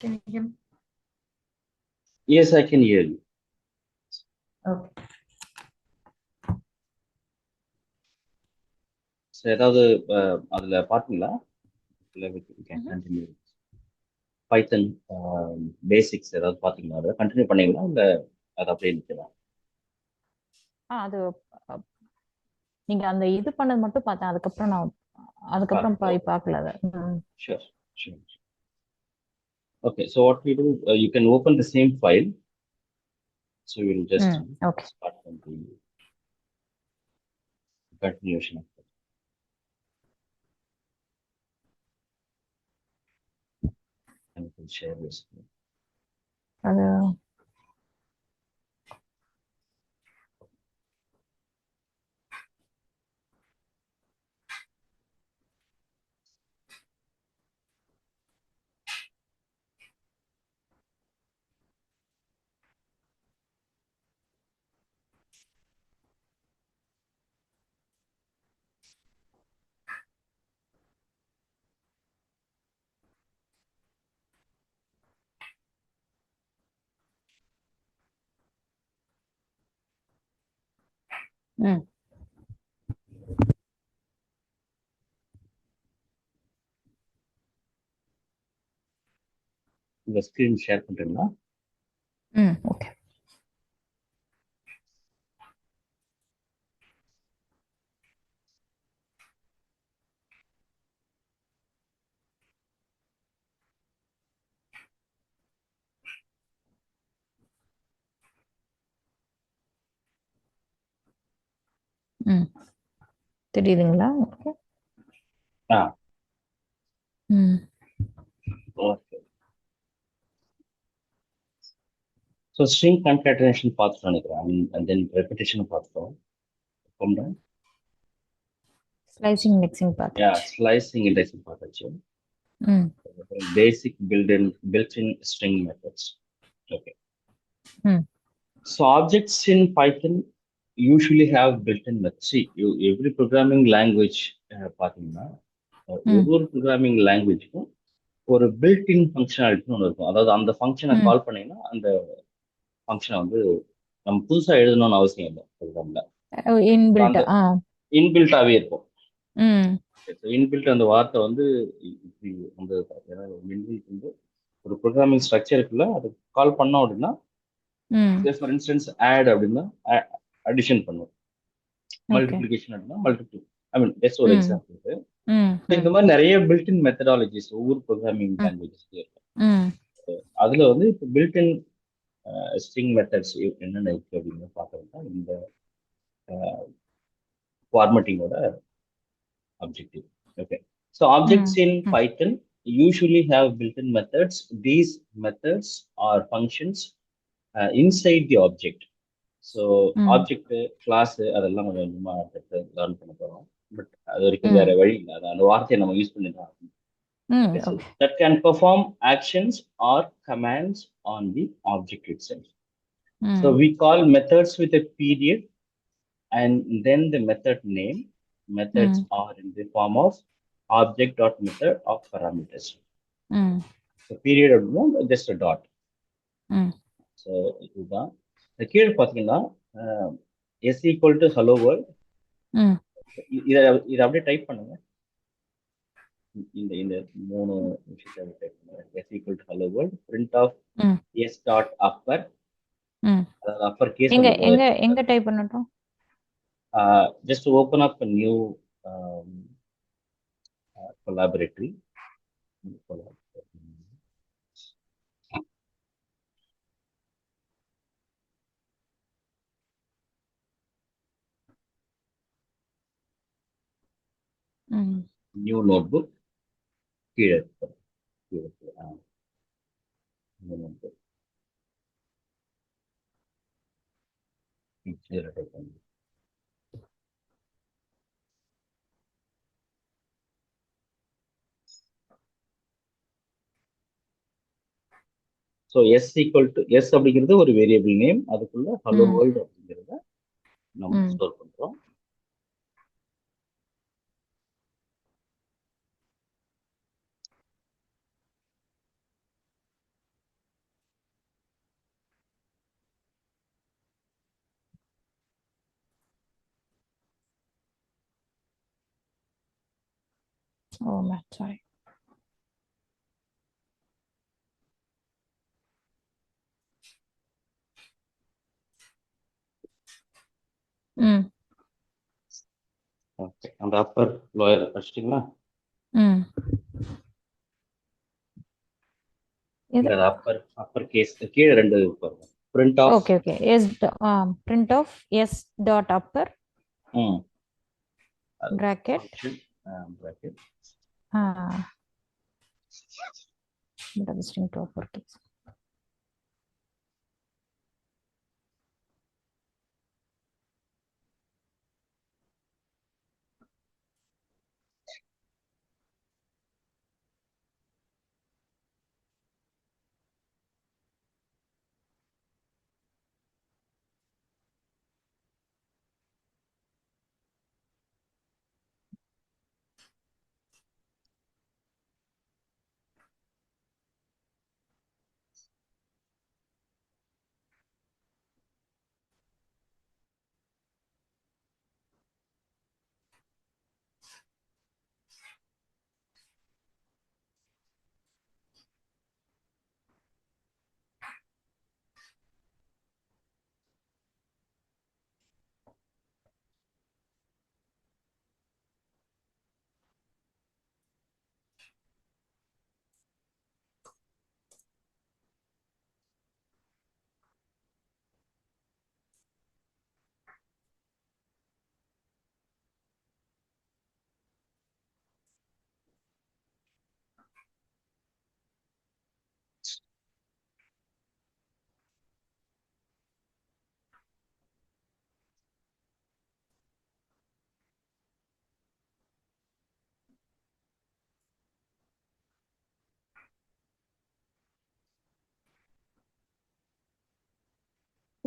Can you hear me? Yes, I can hear you. Okay. So, ஏதாவது அதுல பாத்தீங்களா? இல்ல we can continue. Python basics ஏதாவது பாத்தீங்களா? அதை கண்டினியூ பண்ணீங்களா இல்ல அது அப்படியே நிற்கலாம்? அது நீங்க அந்த இது பண்ணது மட்டும் பார்த்தேன். அதுக்கப்புறம் போய் பார்க்கல அதை. Sure, sure. Okay, so what we do, you can open the same file. So we will just Okay. start from the continuation of it. And you can share this. அது ம் உங்க ஸ்கிரீன் ஷேர் பண்றீங்களா? Okay. தெரியுதுங்களா? Okay. Okay. So string concatenation பார்த்துட்டு நினைக்கிறேன், and then repetition பார்த்தோம். Slicing mixing பார்த்து. Yeah, slicing indexing பார்த்தாச்சு. Basic built-in string methods. Okay. So objects in Python usually have built-in methods. See, every programming language பார்த்தீங்கன்னா ஒவ்வொரு programming லாங்குவேஜுக்கும் ஒரு built-in ஃபங்க்ஷனாலிட்டின்னு ஒன்று இருக்கும். அதாவது அந்த ஃபங்க்ஷனை கால் பண்ணீங்கன்னா அந்த ஃபங்க்ஷனை வந்து நம்ம புதுசாக எழுதணும்னு அவசியம் இல்லை ப்ரோக்ராம்ல. இன்பில்ட்டாவே இருக்கும். இன்பில்ட் அந்த வார்த்தை வந்து அந்த இன்பில்ட் வந்து ஒரு ப்ரோக்ராமிங் ஸ்ட்ரக்சருக்குள்ள அது கால் பண்ணோம் அப்படின்னா, ஃபார் இன்ஸ்டன்ஸ் ஆட் அப்படின்னா அடிஷன் பண்ணும், மல்டிப்ளிகேஷன் அப்படின்னா மல்டிப்ளி. ஐ மீன் ஜஸ்ட் ஒரு எக்ஸாம்பிளுக்கு இந்த மாதிரி நிறைய பில்ட்-இன் மெத்தடாலஜிஸ் ஒவ்வொரு ப்ரோக்ராமிங் லாங்குவேஜஸ்லயும் இருக்கும். அதுல வந்து இப்போ பில்ட்-இன் ஸ்ட்ரிங் மெத்தட்ஸ் என்னென்ன இருக்கு அப்படின்னு பார்க்கறது தான் இந்த ஃபார்மட்டிங்கோட objective. Okay. So objects in Python usually have built-in methods. These methods are functions inside the object. So object, class, அதெல்லாம் கொஞ்சம் கொஞ்சமா லேர்ன் பண்ண போறோம். பட் அது வரைக்கும் வேற வழி இல்லை. அந்த வார்த்தையை நம்ம யூஸ் பண்ணிடலாம். That can perform actions or commands on the object itself. So we call methods with a period and then the method name. Methods are in the form of object.method of parameters. So period அப்படின்னா just a dot. So இதுதான். இந்த கீழே பார்த்தீங்கன்னா s equal to hello world. இதை அப்படியே type பண்ணுங்க. இந்த மூணு விஷயத்தை டைப் பண்ணுங்க. s equal to hello world, print of s dot upper. அதாவது upper case எங்க டைப் பண்ணட்டும்? just to open up a new collaboratory. New notebook. Here. New notebook. Here. So s equal to s அப்படிங்கிறது ஒரு variable name, அதுக்குள்ள hello world அப்படிங்கிறத நம்ம store பண்றோம். Oh, man, sorry. ம் ஓகே, அந்த அப்பர் லோயர் வச்சிட்டிங்களா? ம் இது இல்ல அப்பர் கேஸ் கீழே ரெண்டு பாருங்க. Print of okay okay S print of s dot upper bracket function bracket string to uppercase.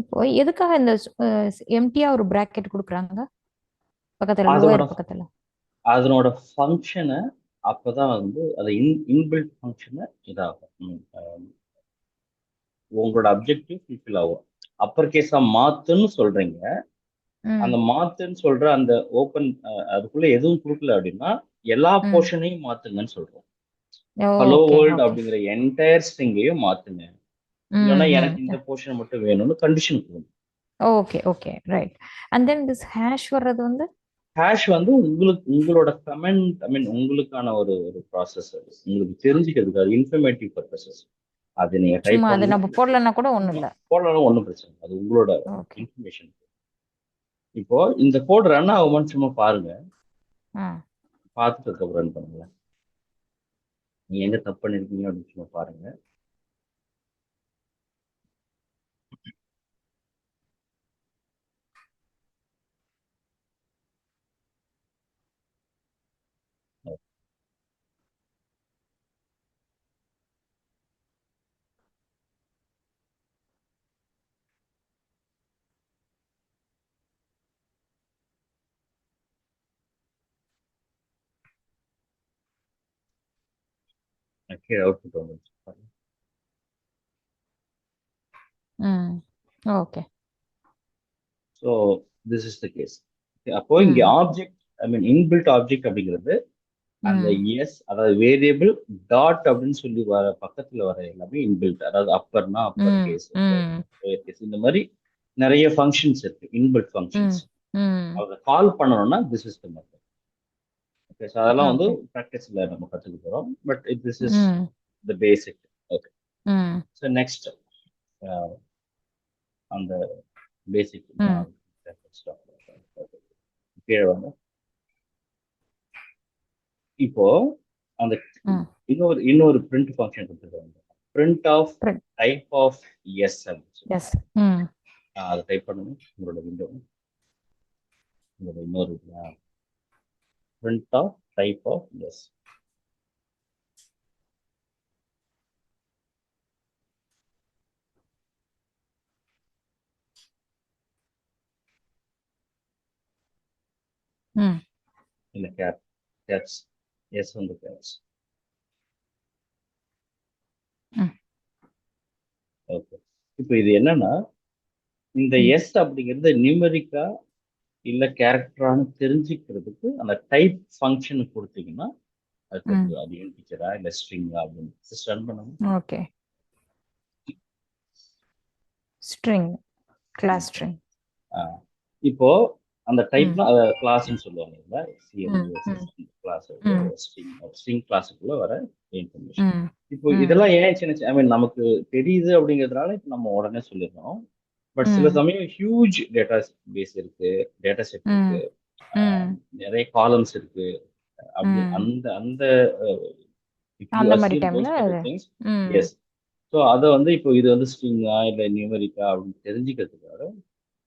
இப்போ எதுக்காக இந்த எம்டியா ஒரு பிராக்கெட் கொடுக்குறாங்க பக்கத்துல அதோட லோயர் பக்கத்துல? அதனோட ஃபங்க்ஷனை அப்பதான் வந்து அது இன்பில்ட் ஃபங்க்ஷனை இதாகும். உங்களோட அப்ஜெக்டிவ் ஃபுல்ஃபில் ஆகும். அப்பர் கேஸா மாத்துன்னு சொல்றீங்க. அந்த மாத்துன்னு சொல்ற அந்த ஓப்பன் அதுக்குள்ள எதுவும் கொடுக்கல அப்படின்னா எல்லா போர்ஷனையும் மாத்துங்கன்னு சொல்றோம். ஹலோ வேர்ல்ட் அப்படிங்கிற என்டையர் ஸ்ட்ரிங்கையும் மாத்துங்க, இல்லைன்னா எனக்கு இந்த போர்ஷன் மட்டும் வேணும்னு கண்டிஷன் கொடுங்க. Okay okay right. And then this hash வர்றது வந்து ஹேஷ் வந்து உங்களோட கமெண்ட், ஐ மீன் உங்களுக்கான ஒரு ஒரு ப்ராசஸ், அது உங்களுக்கு தெரிஞ்சுக்கிறதுக்கு, அது இன்ஃபர்மேட்டிவ் பர்பசஸ். அது நீங்க டைப் சும்மா அது நம்ம பண்ணணும் போடலன்னா கூட ஒண்ணும் இல்ல. போடலாம், ஒன்றும் பிரச்சனை இல்லை. அது உங்களோட ஓகே இன்ஃபர்மேஷன். இப்போ இந்த கோட் ரன் ஆகுமான்னு சும்மா பாருங்க. பார்த்துட்டு அதுக்கப்புறம் ரன் பண்ணுங்க. நீங்க எங்க தப்பு பண்ணிருக்கீங்க அப்படின்னு சும்மா பாருங்க. கீழே அவுட்புட் வந்துருச்சு பாருங்க. Okay. So this is the case. அப்போ இங்க object, I mean inbuilt object அப்படிங்கிறது அந்த எஸ், அதாவது வேரியபிள் டாட் அப்படின்னு சொல்லி வர பக்கத்துல வர எல்லாமே இன்பில்ட். அதாவது அப்பர்னா அப்பர் கேஸ், கேஸ், இந்த மாதிரி நிறைய ஃபங்க்ஷன்ஸ் இருக்கு, இன்பில்ட் ஃபங்க்ஷன்ஸ். அதை கால் பண்ணணும்னா this is the method. Okay, so அதெல்லாம் வந்து ப்ராக்டிஸ்ல நம்ம கற்றுக்க போகிறோம். But this is the basic. Okay, so next அந்த பேசிக் கீழே வாங்க. இப்போ அந்த இன்னொரு பிரிண்ட் ஃபங்க்ஷன் கொடுத்துருக்காங்க, print of type of S. அதை டைப் பண்ணுங்க உங்களோட விண்டோ. உங்களோட இன்னொரு print of type of S. இல்ல கேப்ஸ், எஸ் வந்து கேப்ஸ். ஓகே, இப்போ இது என்னன்னா, இந்த எஸ் அப்படிங்கிறது நியூமெரிக்கா இல்ல கேரக்டரானு தெரிஞ்சுக்கிறதுக்கு அந்த டைப் ஃபங்க்ஷன் கொடுத்தீங்கன்னா ம் அது இன்டிஜரா இல்லை ஸ்ட்ரிங்கா அப்படின்னு ரன் பண்ணுங்க. ஓகே ஸ்ட்ரிங் கிளாஸ் ஸ்ட்ரிங் இப்போ அந்த ம் டைப்னா கிளாஸ்ன்னு சொல்லுவாங்க இல்லைங்களா? ம் சிஎம்யூஎஸ்எஸ் ம் கிளாஸ் ம் ஸ்ட்ரிங் கிளாஸுக்குள்ள வர இன்ஃபர்மேஷன். ம் இப்போ ம் இதெல்லாம் ஏன் சின்ன ஐ மீன் நமக்கு தெரியுது அப்படிங்கிறதுனால இப்போ நம்ம உடனே சொல்லிடுறோம். பட் சில ம் சமயம் ஹியூஜ் டேட்டா பேஸ் இருக்கு, டேட்டா செட் ம் இருக்கு, ம் நிறைய காலம்ஸ் இருக்கு. அப்படி ம் அந்த அந்த இஃப் யூ அந்த மாதிரி அஸ்யூம் டைம்ல தோஸ் கைண்ட் ஆஃப் திங்ஸ், ம் எஸ். ஸோ அதை வந்து இப்போ இது வந்து ஸ்ட்ரிங்கா இல்லை நியூமரிக்கா அப்படின்னு தெரிஞ்சுக்கிறதுக்காக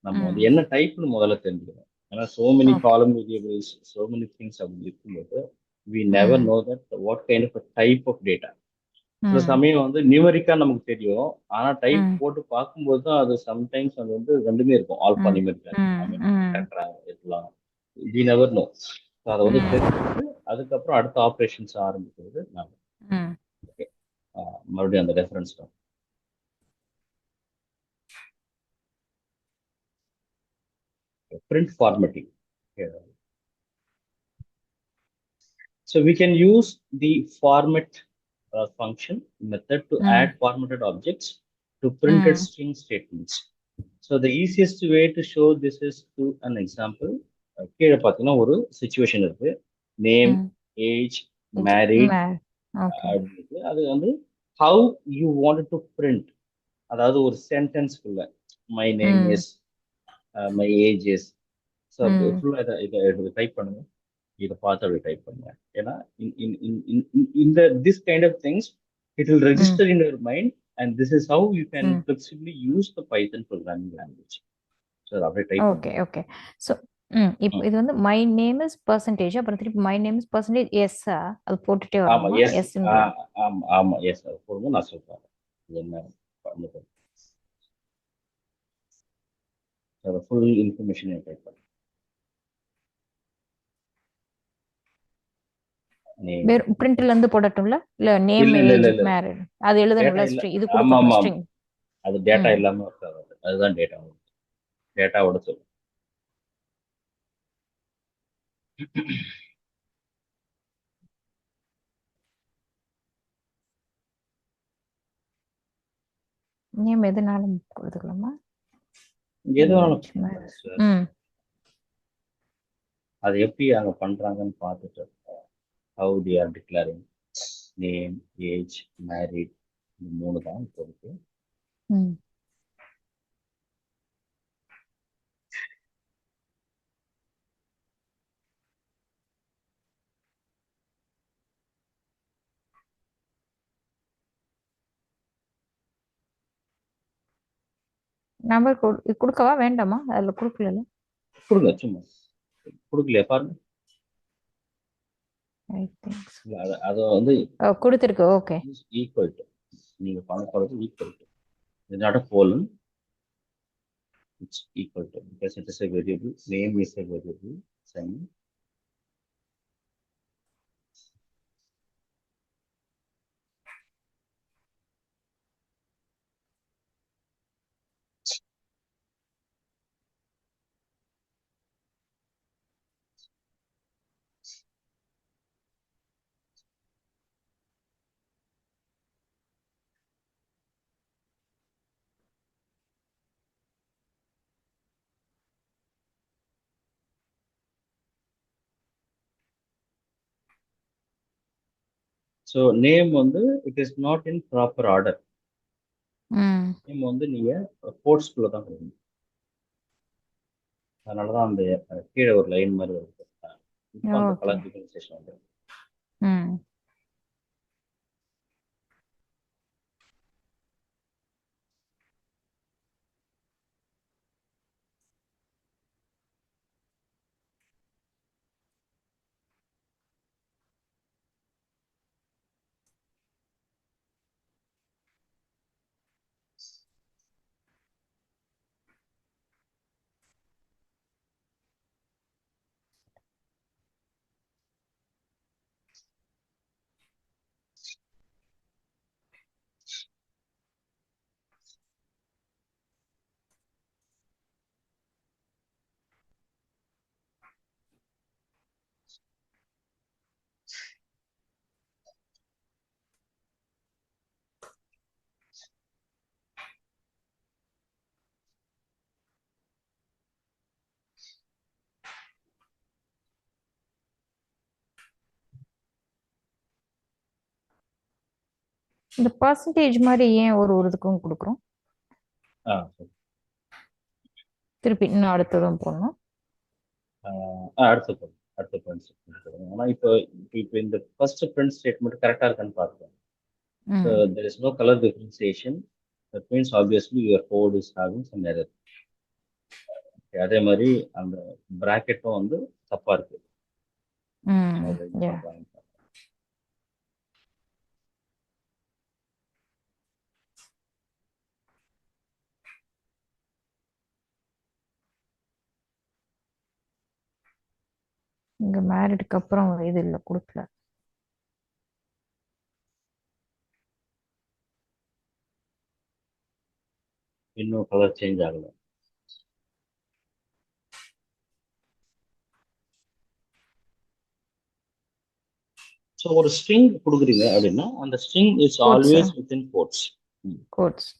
நம்ம வந்து ம் என்ன டைப்னு முதல்ல தெரிஞ்சுக்கணும். ஏன்னா so many okay column variables, so many things அப்படி இருக்கும்போது we never ம் know that what kind of a type of data. சில ம் சமயம் வந்து நியூமரிக்கா நமக்கு தெரியும், ஆனா டைப் ம் போட்டு பார்க்கும்போது தான் அது சம்டைம்ஸ் அது வந்து ரெண்டுமே இருக்கும். ஆல்பா ம் நியூமரிக்கா ம் ஐ மீன் ம் இருக்கலாம். we never know. ஸோ அதை வந்து ம் தெரிஞ்சுக்கிட்டு அதுக்கப்புறம் அடுத்த ஆப்ரேஷன்ஸ் ஆரம்பிக்கிறது நான் ம் மறுபடியும் அந்த ரெஃபரன்ஸ் தான். Print formatting. Yeah. So we can use the format function method to ம் add formatted objects to printed ம் string statements. So the easiest way to show this is through an example. கீழே பார்த்தீங்கன்னா ஒரு situation இருக்கு, name, ம் age, married okay அப்படின்னு. அது வந்து how you want to print, அதாவது ஒரு சென்டென்ஸ்க்குள்ள மை நேம் ம் is, my age is. So ம் ஃபுல்லாக இதை டைப் பண்ணுங்க, இதை பார்த்து அப்படி டைப் பண்ணுங்க. ஏன்னா இந்த this kind of things it will um register in your mind and this is how you can um flexibly use the Python programming language. So அதை அப்படியே டைப் ஓகே பண்ணுங்க. ஓகே ஸோ இப்போ இது வந்து மை நேம் இஸ் பர்சன்டேஜ் அப்புறம் திருப்பி my name is percentage எஸ்ஸா அது போட்டுட்டே ஆமா வரணுமா எஸ், எஸ்ன்ற ஆமா ஆமா எஸ், அது போடுங்க, நான் சொல்றேன் என்ன பண்ணுறது. அதை ஃபுல் இன்ஃபர்மேஷன் டைப் பண்ணுங்க. நேம், வெறும் பிரிண்ட்ல இருந்து போடட்டும்ல இல்ல நேம் இல்ல இல்ல இல்ல ஏஜ் இல்ல மேரிட் அது டேட்டா எழுதணும்ல இல்ல. ஸ்ட்ரிங் இது ஆமா கொடுக்கணும் ஆமா ஆமா, ஸ்ட்ரிங் அது டேட்டா ம் இல்லாம இருக்காது. அதுதான் டேட்டா, டேட்டாவோட சொல்லு. நேம் எதுனாலும் கொடுத்துக்கலாமா எது வேணாலும் ஏஜ் பண்ணலாம் மேரிட் sister. ம் அது எப்படி அங்க பண்றாங்கன்னு பார்த்துட்டு how they are declaring name, age, married, இந்த மூணு தான் இப்போ இருக்கு. ம் நம்பர் கொடுக்கவா வேண்டாமா அதுல கொடுக்கல கொடுங்க சும்மா, கொடுக்கலையா பாருங்க. ஐ திங்க் இல்ல, அது வந்து கொடுத்துருக்கு ஓகே ஈக்குவல் டு, நீங்க பண்ண போறது ஈக்குவல் டு, இது not a colon, it's equal to because it is a variable, name is a variable, same. So name வந்து it is not in proper order. ம் நேம் வந்து நீங்க கோட்ஸ்குள்ள தான் கொடுக்கணும். அதனாலதான் அந்த கீழே ஒரு லைன் மாதிரி வருது. இப்போ அந்த ஓகே கலர் டிஃபரன்சியேஷன் வந்து ம் இந்த பர்சன்டேஜ் மாதிரி ஏன் ஒரு ஒரு இதுக்கும் கொடுக்குறோம்? சரி. திருப்பி இன்னும் அடுத்ததும் போடணும். அடுத்த பாயிண்ட் ஆனா இப்போ இப்போ இந்த ஃபர்ஸ்ட் பிரிண்ட் ஸ்டேட்மெண்ட் கரெக்டா இருக்கான்னு பார்க்கலாம். So there is no color differentiation. That means obviously your code is having some error. அதே மாதிரி அந்த பிராக்கெட்டும் வந்து தப்பா இருக்கு. Yeah. இங்க மேரிடுக்கு அப்புறம் இது இல்லை கொடுக்கல. இன்னும் கலர் சேஞ்ச் ஆகல. ஸோ ஒரு ஸ்ட்ரிங் கொடுக்குறீங்க அப்படின்னா அந்த string is always within quotes. Quotes.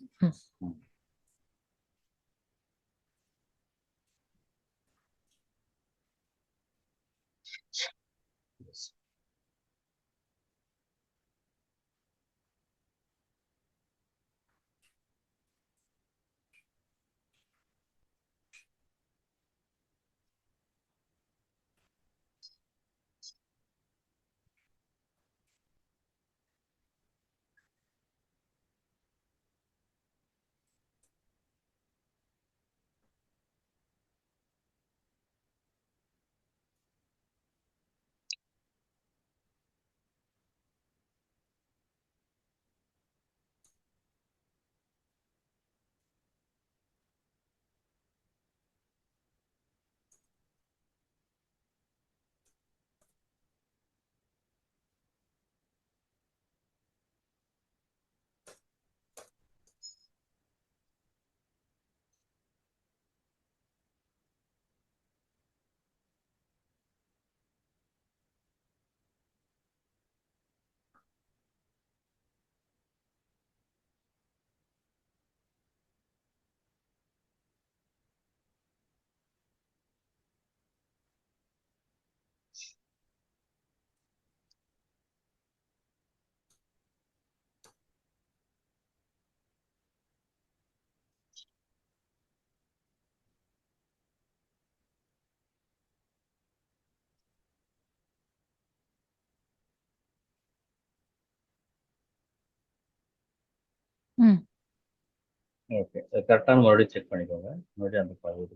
Okay, கரெக்டான மறுபடியும் செக் பண்ணிக்கோங்க. மறுபடியும் அந்த பகுதி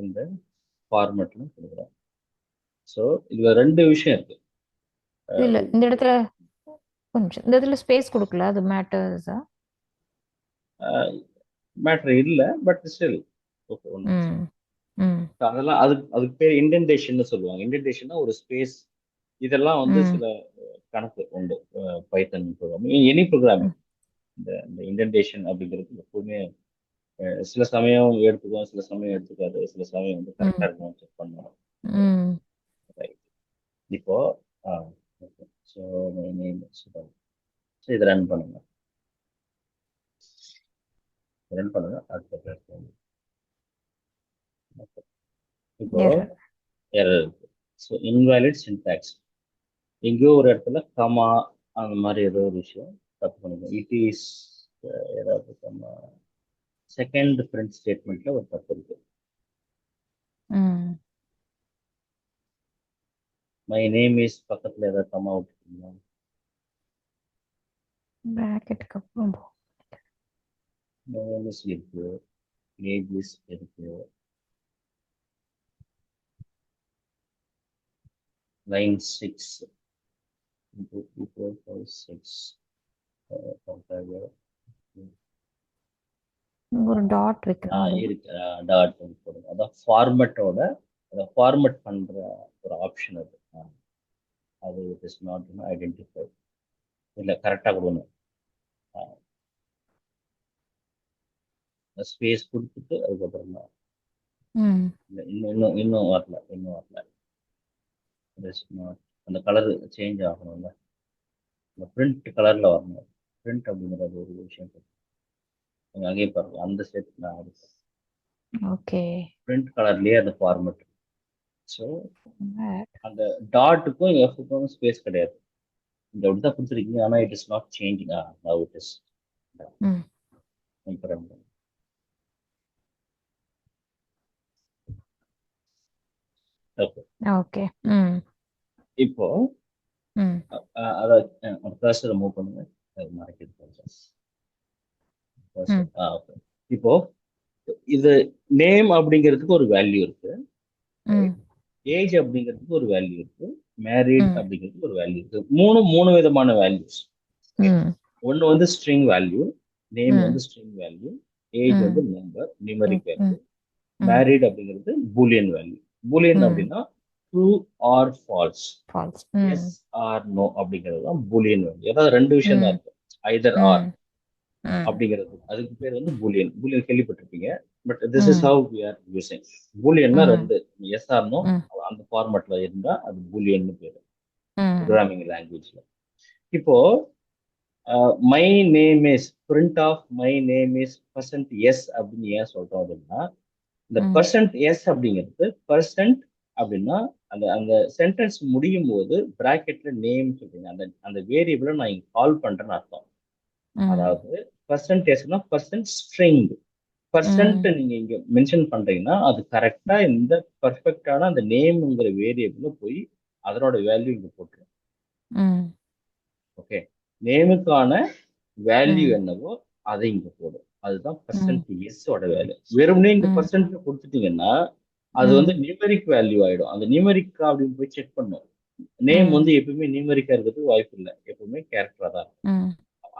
இந்த ஃபார்மேட்ல கொடுக்குறோம். ஸோ இதுல ரெண்டு விஷயம் இருக்கு. இல்ல இந்த இடத்துல கொஞ்சம் இந்த இடத்துல ஸ்பேஸ் கொடுக்கல, அது மேட்டர்ஸா? மேட்டர் இல்லை, பட் ஸ்டில் ஓகே ஒன்று. அதெல்லாம் அதுக்கு பேர் இண்டென்டேஷன் சொல்லுவாங்க. இண்டென்டேஷன்னா ஒரு ஸ்பேஸ். இதெல்லாம் வந்து சில கணக்கு உண்டு பைத்தன் ப்ரோக்ராமிங், எனி ப்ரோக்ராமிங். இந்த இண்டென்டேஷன் அப்படிங்கிறது எப்பவுமே சில சமயம் எடுத்துக்கும், சில சமயம் எடுத்துக்காது, சில சமயம் வந்து கரெக்டாக இருக்கும் செக் பண்ணணும். இப்போ ஸோ இதை ரன் பண்ணுங்க. அடுத்த இப்போ எரர் இருக்கு. So invalid syntax. எங்கேயோ ஒரு இடத்துல கமா அந்த மாதிரி ஏதோ ஒரு விஷயம் தப்பு பண்ணிக்கணும். இட் இஸ் ஏதாவது கமா செகண்ட் பிரிண்ட் ஸ்டேட்மெண்ட்ல ஒரு தப்பு இருக்கு. மை நேம் இஸ் பக்கத்துல ஏதாவது கமா விட்டுருக்கீங்களா? பிராக்கெட்டுக்கு அப்புறம் இருக்கு, ஏஜஸ் இருக்கு, லைன் 6 2 3 4 5 6 ஒரு டாட் இருக்கு. டாட் போடுங்க. அதான் ஃபார்மேட்டோட ஃபார்மேட் பண்ற ஒரு ஆப்ஷன் அது. அது இட் இஸ் நாட் ஐடென்டிஃபை. இல்லை கரெக்டாக கொடுக்கணும். ஸ்பேஸ் கொடுத்துட்டு அதுக்கப்புறம் தான் இன்னும் வரல. அந்த கலர் சேஞ்ச் ஆகணும்ல, இந்த பிரிண்ட் கலர்ல வரணும். பிரிண்ட் அப்படிங்கிறது ஒரு விஷயம் அங்கேயே பாருங்க, அந்த ஸ்டெப் நான் ஓகே. பிரிண்ட் கலர்லயே அந்த ஃபார்மேட் ஸோ அந்த டாட்டுக்கும் எஃப்க்கும் ஸ்பேஸ் கிடையாது. இந்த அப்படிதான் கொடுத்துருக்கீங்க, ஆனால் it is not changing. Now it is. Okay. இப்போ அதை கர்சரை மூவ் பண்ணுங்க. அது மறைக்கிறது கொஞ்சம். ஓகே. இப்போ இது நேம் அப்படிங்கிறதுக்கு ஒரு வேல்யூ இருக்கு, ஏஜ் அப்படிங்கிறதுக்கு ஒரு வேல்யூ இருக்கு, மேரிட் அப்படிங்கிறதுக்கு ஒரு வேல்யூ இருக்கு. மூணு விதமான வேல்யூஸ். ஒன்னு வந்து ஸ்ட்ரிங் வேல்யூ, நேம் வந்து ஸ்ட்ரிங் வேல்யூ, ஏஜ் வந்து நம்பர் நியூமரிக் வேல்யூ, மேரிட் அப்படிங்கிறது பூலியன் வேல்யூ. பூலியன் அப்படின்னா true or false, yes or no அப்படிங்கிறது தான் பூலியன் வேல்யூ. அதாவது ரெண்டு விஷயம் தான் இருக்கு, ஐதர் ஆர் அப்படிங்கிறது. அதுக்கு பேர் வந்து பூலியன். பூலியன் கேள்விப்பட்டிருப்பீங்க, but this is how we are using. பூலியன்னா ரெண்டு, எஸ் ஆர் நோ அந்த ஃபார்மேட்ல இருந்தா அது பூலியன் பேரு ப்ரோக்ராமிங் லாங்குவேஜ்ல. இப்போ my name is print of my name is percent S அப்படின்னு ஏன் சொல்றோம் அப்படின்னா, இந்த பர்சன்ட் எஸ் அப்படிங்கிறது பர்சன்ட் அப்படின்னா அந்த அந்த சென்டென்ஸ் முடியும் போது பிராக்கெட்ல நேம் சொல்றீங்க, அந்த அந்த வேரியபிளை நான் இங்க கால் பண்றேன்னு அர்த்தம். அதாவது பர்சன்டேஜ்னா பர்சன்ட் ஸ்ட்ரிங். பர்சன்ட் நீங்க இங்க மென்ஷன் பண்றீங்கன்னா அது கரெக்டா இந்த பர்ஃபெக்டான அந்த நேம்ங்கிற வேரியபிள் போய் அதனோட வேல்யூ இங்க போட்டுரும். ஓகே, நேமுக்கான வேல்யூ என்னவோ அதை இங்க போடும். அதுதான் பர்சன்ட் எஸ் ஓட வேல்யூ. வெறும்னே இங்க பர்சன்ட் கொடுத்துட்டீங்கன்னா அது வந்து நியூமெரிக் வேல்யூ ஆயிடும். அந்த நியூமெரிக்கா அப்படின்னு போய் செக் பண்ணும். நேம் வந்து எப்பவுமே நியூமெரிக்கா இருக்கிறதுக்கு வாய்ப்பு இல்லை, எப்பவுமே கேரக்டரா தான் இருக்கும்.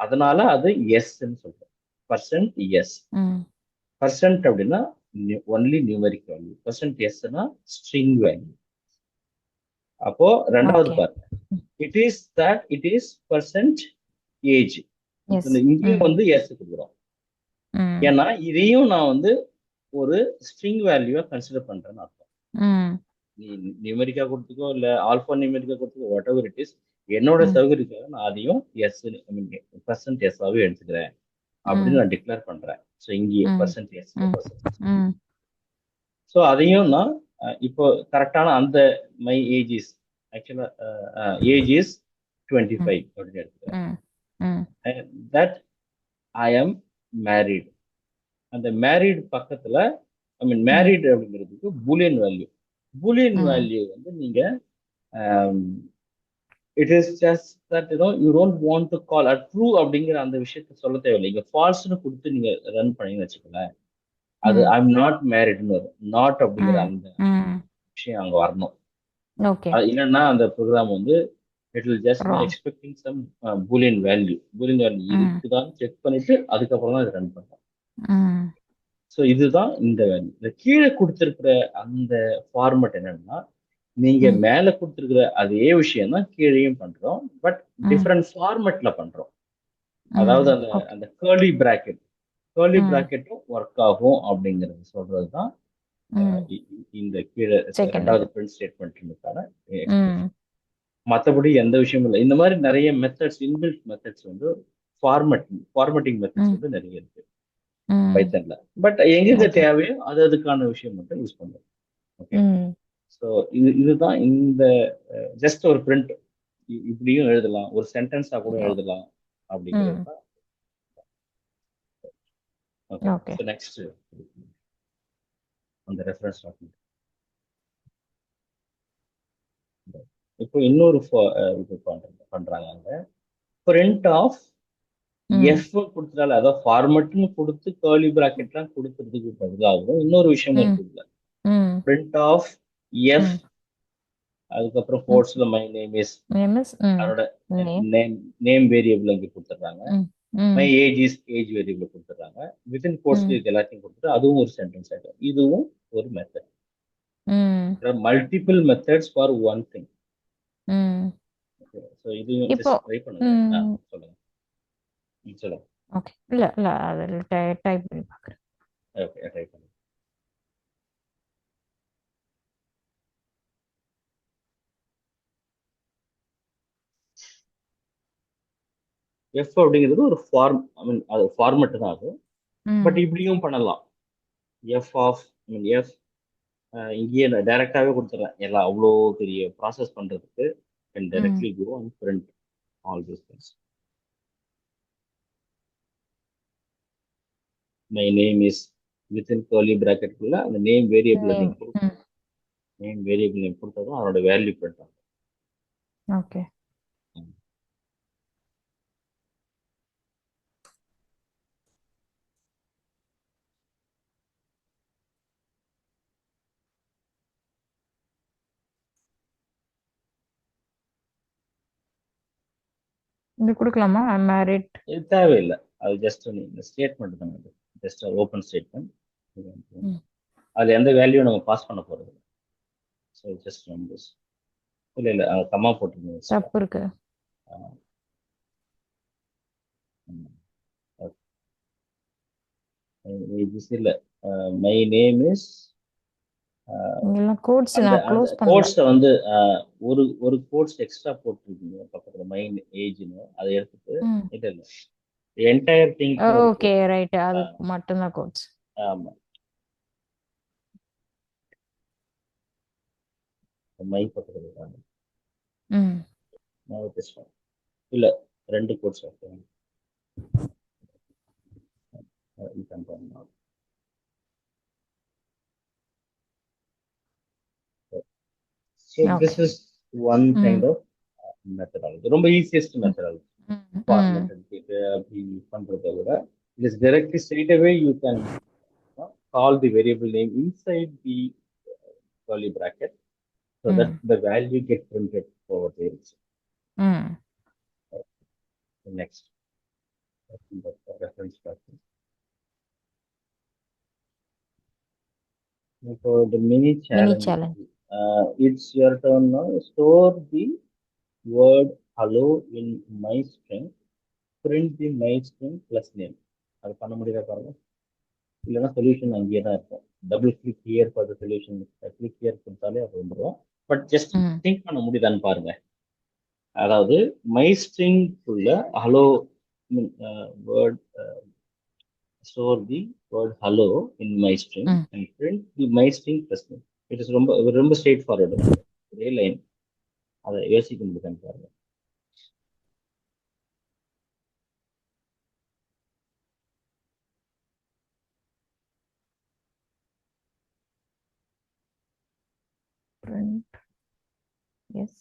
அதனால அது எஸ்ன்னு சொல்றோம், பர்சன்ட் எஸ். பர்சன்ட் அப்படின்னா ஒன்லி நியூமெரிக் வேல்யூ, பர்சன்ட் எஸ்னா ஸ்ட்ரிங் வேல்யூ. அப்போ ரெண்டாவது பாருங்க, it is that it is percentage. இங்கேயும் வந்து எஸ் கொடுக்குறோம், ஏன்னா இதையும் நான் வந்து ஒரு ஸ்ட்ரிங் வேல்யூவா கன்சிடர் பண்றேன்னு அர்த்தம். நீ நியூமெரிக்கா கொடுத்துக்கோ இல்ல ஆல்பா நியூமெரிக்கா கொடுத்துக்கோ, வாட் எவர் இட் இஸ், என்னோட சௌகரியத்துக்காக நான் அதையும் எஸ் பர்சன்ட் எஸ் ஆகவே எடுத்துக்கிறேன் அப்படின்னு நான் டிக்ளேர் பண்றேன். ஸோ இங்கேயே பர்சன்ட் எஸ். ஸோ அதையும் நான் இப்போ கரெக்டான அந்த மை ஏஜ் இஸ் ஆக்சுவலா ஏஜ் இஸ் 25 அப்படின்னு எடுத்துக்கிறேன். That I am married. அந்த மேரிட் பக்கத்துல மேரிட் அப்படிங்கிறதுக்கு பூலியன் வேல்யூ. பூலியன் வேல்யூ வந்து நீங்க it is just that you don't want to call a true அப்படிங்கிற அந்த விஷயத்த சொல்ல தேவையில்லை. இங்க ஃபால்ஸ்னு கொடுத்து நீங்க ரன் பண்ணீங்கன்னு வச்சுக்கோங்களேன், அது ஐ எம் நாட் மேரிட்னு வரும். நாட் அப்படிங்கிற அந்த விஷயம் அங்க வரணும். என்னன்னா அந்த ப்ரோக்ராம் வந்து it will just expecting some boolean value. Boolean value இருக்குதான் செக் பண்ணிட்டு அதுக்கப்புறம் தான் இது ரன் பண்ணும். ஸோ இதுதான் இந்த வேல்யூ. இந்த கீழே கொடுத்திருக்கிற அந்த ஃபார்மட் என்னன்னா, நீங்க மேல கொடுத்திருக்கிற அதே விஷயம் தான் கீழேயும் பண்றோம், பட் டிஃபரெண்ட் ஃபார்மட்ல பண்றோம். அதாவது அந்த அந்த கர்லி பிராக்கெட்டும் ஒர்க் ஆகும் அப்படிங்கிறது சொல்றதுதான் இந்த கீழே ரெண்டாவது பிரிண்ட் ஸ்டேட்மெண்ட்டுக்கான எக்ஸ்பிரஷன். மற்றபடி எந்த விஷயமும் இல்லை. இந்த மாதிரி நிறைய மெத்தட்ஸ், இன்பில்ட் மெத்தட்ஸ் வந்து ஃபார்மட்டிங் மெத்தட்ஸ் வந்து நிறைய இருக்கு பைத்தன்ல. பட் எங்க தேவையோ அது அதுக்கான விஷயம் மட்டும் யூஸ் பண்ணுவோம். ஓகே, ஸோ இதுதான் இந்த ஜஸ்ட் ஒரு பிரிண்ட் இப்படியும் எழுதலாம், ஒரு சென்டென்ஸா கூட எழுதலாம் அப்படிங்கிறது தான். ஓகே, ஸோ நெக்ஸ்ட் அந்த ரெஃபரன்ஸ் டாக்குமெண்ட். இப்போ இன்னொரு இது பண்றாங்க அங்க, பிரிண்ட் ஆஃப் எஃப் கொடுத்துட்டால, அதாவது ஃபார்மட்னு கொடுத்து கர்லி பிராக்கெட்லாம் கொடுக்கறதுக்கு பதிலாகவும் இன்னொரு விஷயமும் இருக்குல்ல, பிரிண்ட் ஆஃப் எஃப் அதுக்கப்புறம் கோட்ஸ்ல மை நேம் இஸ் அதோட நேம் வேரியபிள் அங்கே கொடுத்துட்றாங்க, my age is age variable கொடுத்துட்றாங்க, வித்தின் கோட்ஸ்ல இது எல்லாத்தையும் கொடுத்துட்டு அதுவும் ஒரு சென்டென்ஸ் ஆயிடும். இதுவும் ஒரு method. Multiple methods for one thing. So இதையும் ட்ரை பண்ணுங்க. சொல்லுங்க. சொல்லுங்க. ஓகே, இல்ல அது டைப் பண்ணி பார்க்குறேன். ஓகே, டைப் பண்ணுங்க. எஃப் அப்படிங்கிறது ஒரு ஃபார்ம், அது ஃபார்மட் தான் அது. பட் இப்படியும் பண்ணலாம். எஃப் ஆஃப் எஃப் இங்கேயே டைரக்டாவே கொடுத்துறேன் எல்லாம் அவ்வளோ பெரிய ப்ராசஸ் பண்றதுக்கு and ம் directly go and print all these things. My name is within curly bracket குள்ள அந்த நேம் வேரியபிள் நேம் நீங்க கொடுக்கணும். நேம் வேரியபிள் நேம் கொடுத்ததும் அதோட வேல்யூ பிரிண்ட் ஆகும். ஓகே இது கொடுக்கலாமா? I married. இது தேவையில்லை, அது ஜஸ்ட் இந்த ஸ்டேட்மெண்ட் தான், ஜஸ்ட் ஓப்பன் ஸ்டேட்மெண்ட். அதுல எந்த வேல்யூ நம்ம பாஸ் பண்ண போறது இல்லை. So just numbers. இல்லை இல்லை கம்மா போட்டுருங்க. தப்பு இருக்கு. இல்லை மை நேம் இஸ் இங்கெல்லாம் கோட்ஸ் நான் க்ளோஸ் பண்ணல. கோட்ஸை வந்து ஒரு ஒரு கோட்ஸ் எக்ஸ்ட்ரா போட்டுருக்கீங்க பக்கத்துல மைன் ஏஜ்னு அதை எடுத்துட்டு இல்லை இல்லை என்டையர் திங். ஓகே ரைட், அது மட்டும் தான் கோட்ஸ். ஆமா மை பக்கத்துல இருக்காங்க. இல்ல ரெண்டு கோட்ஸ் வைக்கிறேன். So this is one kind of methodology. ரொம்ப ஈஸியஸ்ட் மெத்தடாலஜி. அப்படி பண்றதை விட it is directly straight away you can call the variable name inside the curly bracket so that the value get printed over there. Next reference pattern. For the mini challenge. It's your turn now. Store the word hello in my string. Print the my string plus name. அது பண்ண முடியல பாருங்க. இல்லைன்னா solution அங்கேயே தான் இருக்கும். Double click here for the solution. Click here கொடுத்தாலே அது வந்துடும். பட் ஜஸ்ட் திங்க் பண்ண முடியுதான்னு பாருங்க. அதாவது மை ஸ்ட்ரிங் உள்ள hello word store the word hello in my string and print the my string plus name. It is ரொம்ப straight forward. ஒரே line, அதை யோசிக்க முடியுதான்னு பாருங்க. Print. Yes.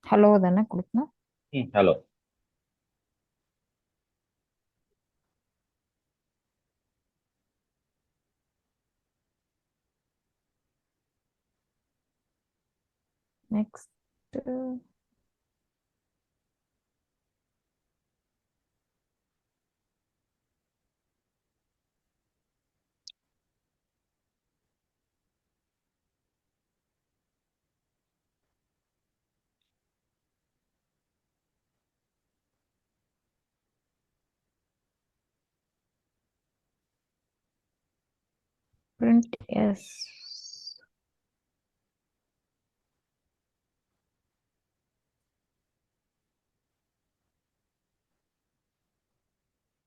ஹலோ தானே கொடுக்கணும். ஹலோ. Next print yes.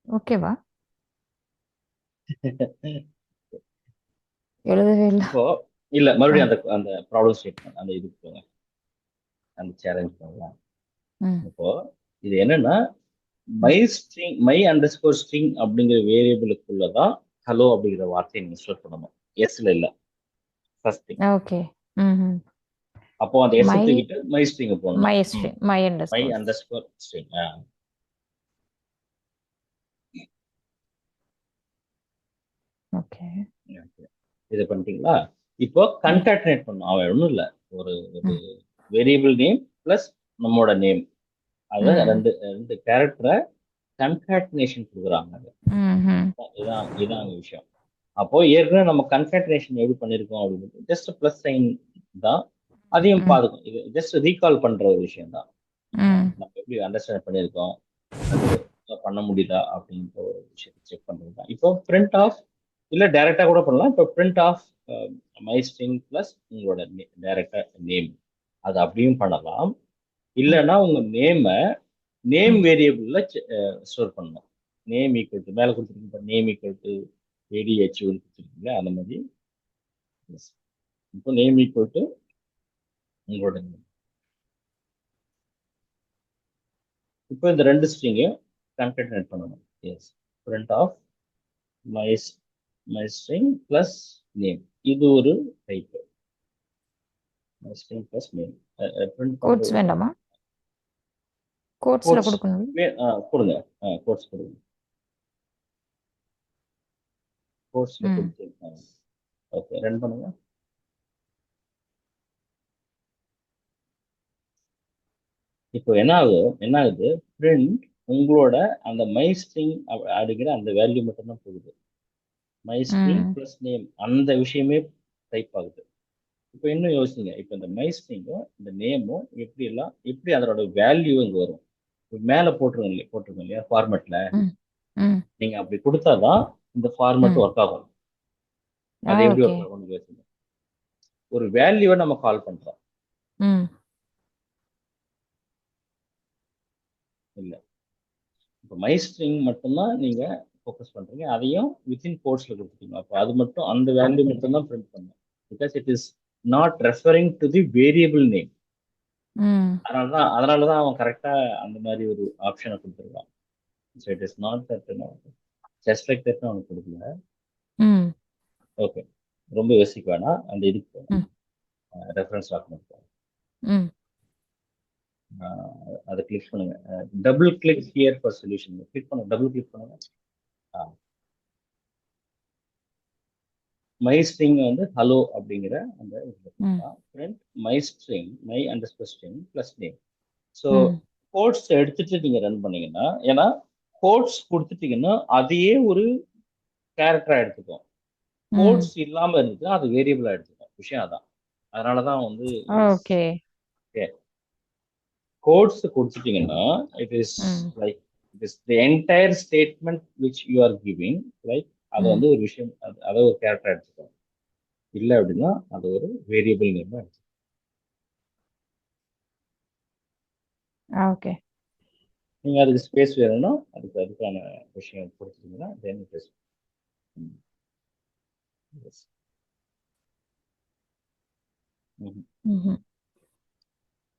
ஓகேவா? எழுதவே இல்லை. இப்போ இல்ல மறுபடியும் அந்த ப்ராப்ளம் ஸ்டேட்மெண்ட் அந்த இதுக்கு போங்க, அந்த சேலஞ்ச் போகலாம். இப்போ இது என்னன்னா my string my under score string அப்படிங்கிற வேரியபிளுக்குள்ளதான் ஹலோ அப்படிங்கிற வார்த்தையை நீங்க ஸ்டோர் பண்ணணும். எஸ்ல இல்ல ஃபர்ஸ்ட் திங். ஓகே. அப்போ அந்த எஸ் தூக்கிட்டு மை ஸ்ட்ரிங் போடணும். My string my under score string. Okay. இது பண்ணிட்டீங்களா? இப்போ கன்காட்டினேட் பண்ணும். அவன் ஒன்றும் இல்லை, ஒரு வேரியபிள் நேம் பிளஸ் நம்மளோட நேம், அது ரெண்டு கேரக்டரை கன்காட்டினேஷன் கொடுக்குறாங்க. இதான் விஷயம். அப்போ ஏற்கனவே நம்ம கன்காட்டினேஷன் எப்படி பண்ணிருக்கோம் அப்படின்னு ஜஸ்ட் பிளஸ் சைன் தான், அதையும் பாதுக்கும். இது ஜஸ்ட் ரீகால் பண்ற ஒரு விஷயம் தான். நம்ம எப்படி அண்டர்ஸ்டாண்ட் பண்ணியிருக்கோம், பண்ண முடியுதா அப்படின்ற ஒரு விஷயத்தை செக் பண்றது தான். இப்போ பிரிண்ட் ஆஃப் இல்லை டைரக்டா கூட பண்ணலாம். இப்போ print of my string plus உங்களோட டைரக்டா நேம், அது அப்படியும் பண்ணலாம். இல்லைன்னா உங்க நேம் வேரியபிள்ல ஸ்டோர் பண்ணணும். நேம் ஈக்குவல் டு மேலே கொடுத்துருக்கீங்க, நேம் ஈக்குவல் டு ADHO கொடுத்துருக்கீங்களா, அந்த மாதிரி. இப்போ நேம் ஈக்குவல் டு உங்களோட நேம். இப்போ இந்த ரெண்டு ஸ்ட்ரிங்கையும் கன்கேட்டனேட் பண்ணணும். Yes, print of my string plus name, இது ஒரு type. My string plus name print quotes பண்றது. வேண்டாமா? கோட்ஸ்ல கொடுக்கணும். கொடுங்க, கோட்ஸ் கொடுங்க. கோட்ஸ்ல கொடுத்து ஓகே, ரன் பண்ணுங்க. இப்போ என்ன ஆகுது பிரிண்ட் உங்களோட அந்த மை ஸ்ட்ரிங் அப்படிங்கிற அந்த வேல்யூ மட்டும் தான் போகுது. மை ஸ்ட்ரிங் பிளஸ் நேம் அந்த விஷயமே டைப் ஆகுது. இப்போ இன்னும் யோசிங்க, இப்போ இந்த மை ஸ்ட்ரிங்கும் இந்த நேமும் எப்படி அதோட வேல்யூ இங்க வரும். மேல போட்டிருக்கோம் இல்லையா ஃபார்மேட்ல, நீங்க அப்படி கொடுத்தாதான் இந்த ஃபார்மேட் ஒர்க் ஆகும். அது எப்படி ஒர்க் ஆகும்னு யோசிங்க. ஒரு வேல்யூவை நம்ம கால் பண்றோம் இல்ல, இப்போ மை ஸ்ட்ரிங் மட்டும்தான் நீங்க ஃபோக்கஸ் பண்றீங்க, அதையும் வித்தின் கோட்ஸ்ல கொடுத்துட்டீங்க. அப்போ அது மட்டும், அந்த வேல்யூ மட்டும் தான் பிரிண்ட் பண்ணும். Because it is not referring to the variable name. அதனாலதான் அவன் கரெக்டா அந்த மாதிரி ஒரு ஆப்ஷனை கொடுத்துருக்கான். So it is not that just like that அவனுக்கு கொடுக்கல. ஓகே, ரொம்ப யோசிக்க வேணாம். அந்த இதுக்கு ரெஃபரன்ஸ் டாக்குமெண்ட் அதை கிளிக் பண்ணுங்க. Double click here for solution click பண்ணுங்க. டபுள் கிளிக் பண்ணுங்க. மை ஸ்ட்ரிங் வந்து ஹலோ அப்படிங்கிற அந்த print my string my underscore string plus name. So quotes எடுத்துட்டு நீங்க ரன் பண்ணீங்கன்னா, ஏன்னா கோட்ஸ் கொடுத்துட்டீங்கன்னா அதையே ஒரு கேரக்டரா எடுத்துக்கும். கோட்ஸ் இல்லாம இருந்துச்சுன்னா அது வேரியபிளா எடுத்துக்கும். விஷயம் அதான். அதனாலதான் வந்து கோட்ஸ் கொடுத்துட்டீங்கன்னா it is like it is the entire statement which you are giving, like அது வந்து ஒரு விஷயம், அதை ஒரு கேரக்டர் எடுத்துக்கணும். இல்லை அப்படின்னா அது ஒரு வேரியபிள் நேம் எடுத்துக்கணும். ஓகே, நீங்க அதுக்கு ஸ்பேஸ் வேணும்னா அதுக்கான விஷயம் கொடுத்துட்டீங்கன்னா தென் இட் இஸ்.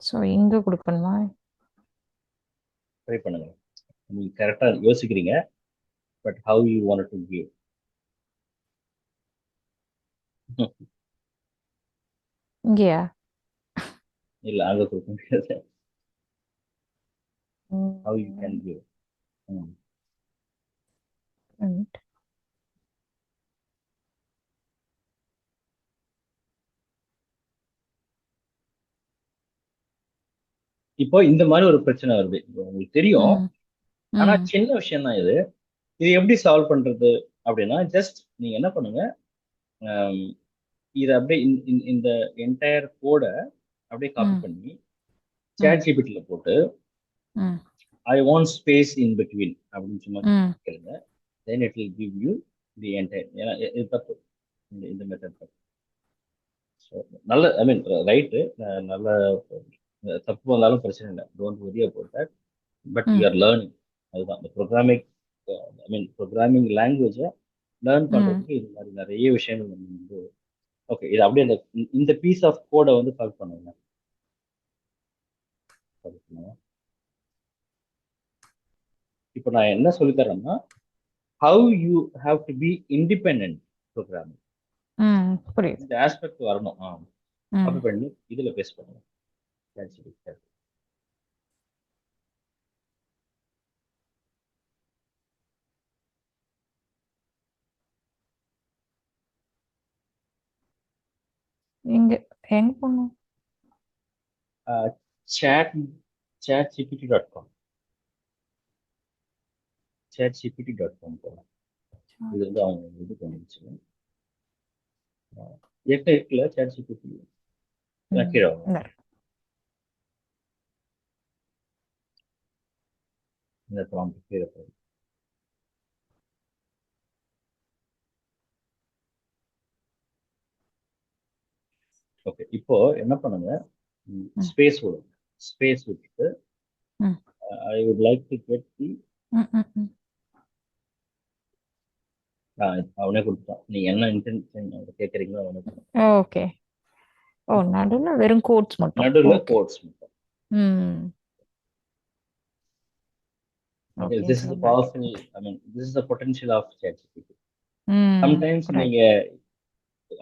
ஸோ இங்க கொடுக்கணுமா? ட்ரை பண்ணுங்க. நீங்க கரெக்டா யோசிக்கிறீங்க, but how you want to give. இங்கயா? இல்ல, அங்க கொடுக்க முடியாது. How you can give. இப்போ இந்த மாதிரி ஒரு பிரச்சனை வருது, உங்களுக்கு தெரியும். ஆனா சின்ன விஷயம் தான் இது. இது எப்படி சால்வ் பண்றது அப்படின்னா, ஜஸ்ட் நீங்க என்ன பண்ணுங்க, இதை அப்படியே இந்த என்டையர் கோட அப்படியே காப்பி பண்ணி ChatGPT போட்டு I want space in between அப்படின்னு சும்மா கேளுங்க. Then it will give you the entire. ஏன்னா இது தப்பு, இந்த மெத்தட் தப்பு. நல்ல, ஐ மீன் ரைட்டு, நல்ல தப்பு வந்தாலும் பிரச்சனை இல்லை, don't worry about that. But you are learning. அதுதான் இந்த ப்ரோக்ராமிங், ஐ மீன் ப்ரோக்ராமிங் லாங்குவேஜை லேர்ன் பண்றதுக்கு இது மாதிரி நிறைய விஷயங்கள் நம்ம வந்து. ஓகே, இது அப்படியே இந்த பீஸ் ஆஃப் கோடை வந்து சால்வ் பண்ணுங்க. இப்போ நான் என்ன சொல்லித்தரேன்னா, how you have to be independent programming. இந்த ஆஸ்பெக்ட் வரணும். காப்பி பண்ணி இதுல பேஸ்ட் பண்ணுங்க. எங்க எங்க போகணும்? chatgpt.com chatgpt.com போகலாம். இது வந்து அவங்க இது பண்ணிடுச்சு. இருக்குல்ல ChatGPT கீழே. இந்த ப்ராம்ப்ட் கீழே போகும். ஓகே, இப்போ என்ன பண்ணுங்க, ஸ்பேஸ் விடுங்க. ஸ்பேஸ் விட்டுட்டு I would like to get the அவனே கொடுத்தான். நீங்க என்ன இன்டென்ஷன் கேட்குறீங்களோ அவனே கொடுத்தான். ஓகே. ஓ, நடுவுல வெறும் கோட்ஸ் மட்டும். நடுவில் ஓகே. கோட்ஸ் மட்டும். Okay, okay. this is the powerful, I mean, this is the potential of ChatGPT. Sometimes right. நீங்க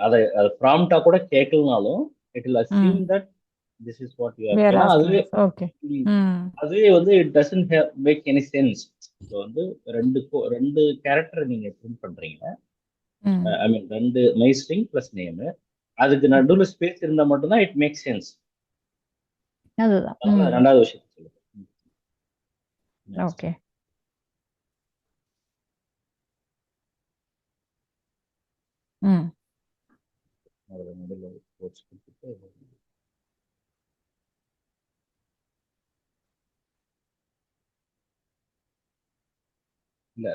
அதை ப்ராம்ப்டா கூட கேட்கலனாலும் it will assume that this is what you are. We are ஏன்னா asking. அதுவே okay. அதுவே வந்து it doesn't have make any sense. இப்போ வந்து ரெண்டு கேரக்டர் நீங்க பிரிண்ட் பண்றீங்க, ஐ மீன் ரெண்டு மை ஸ்ட்ரிங் பிளஸ் நேம், அதுக்கு நடுவுல ஸ்பேஸ் இருந்தா மட்டும்தான் இட் மேக் சென்ஸ். அதுதான். ரெண்டாவது விஷயத்தை சொல்லுங்க. ஓகே. அதுல நடுவுல கோட்ஸ் கொடுத்துட்டு இல்ல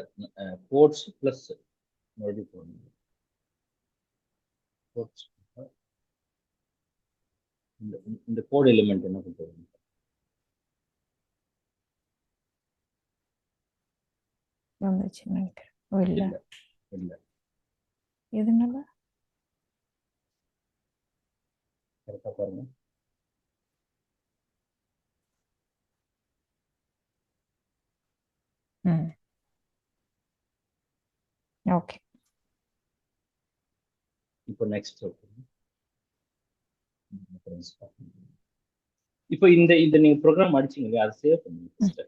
கோட்ஸ் பிளஸ் மறுபடியும் போடணும். கோட்ஸ் இந்த கோட் எலிமெண்ட் என்ன கொடுத்துருங்க. இல்ல இல்ல எதனால கரெக்டா பாருங்க. ஓகே. இப்போ நெக்ஸ்ட் இப்போ இந்த நீங்க ப்ரோக்ராம் அடிச்சீங்க இல்லையா, அதை சேவ் பண்ணுங்க ஃபர்ஸ்ட்.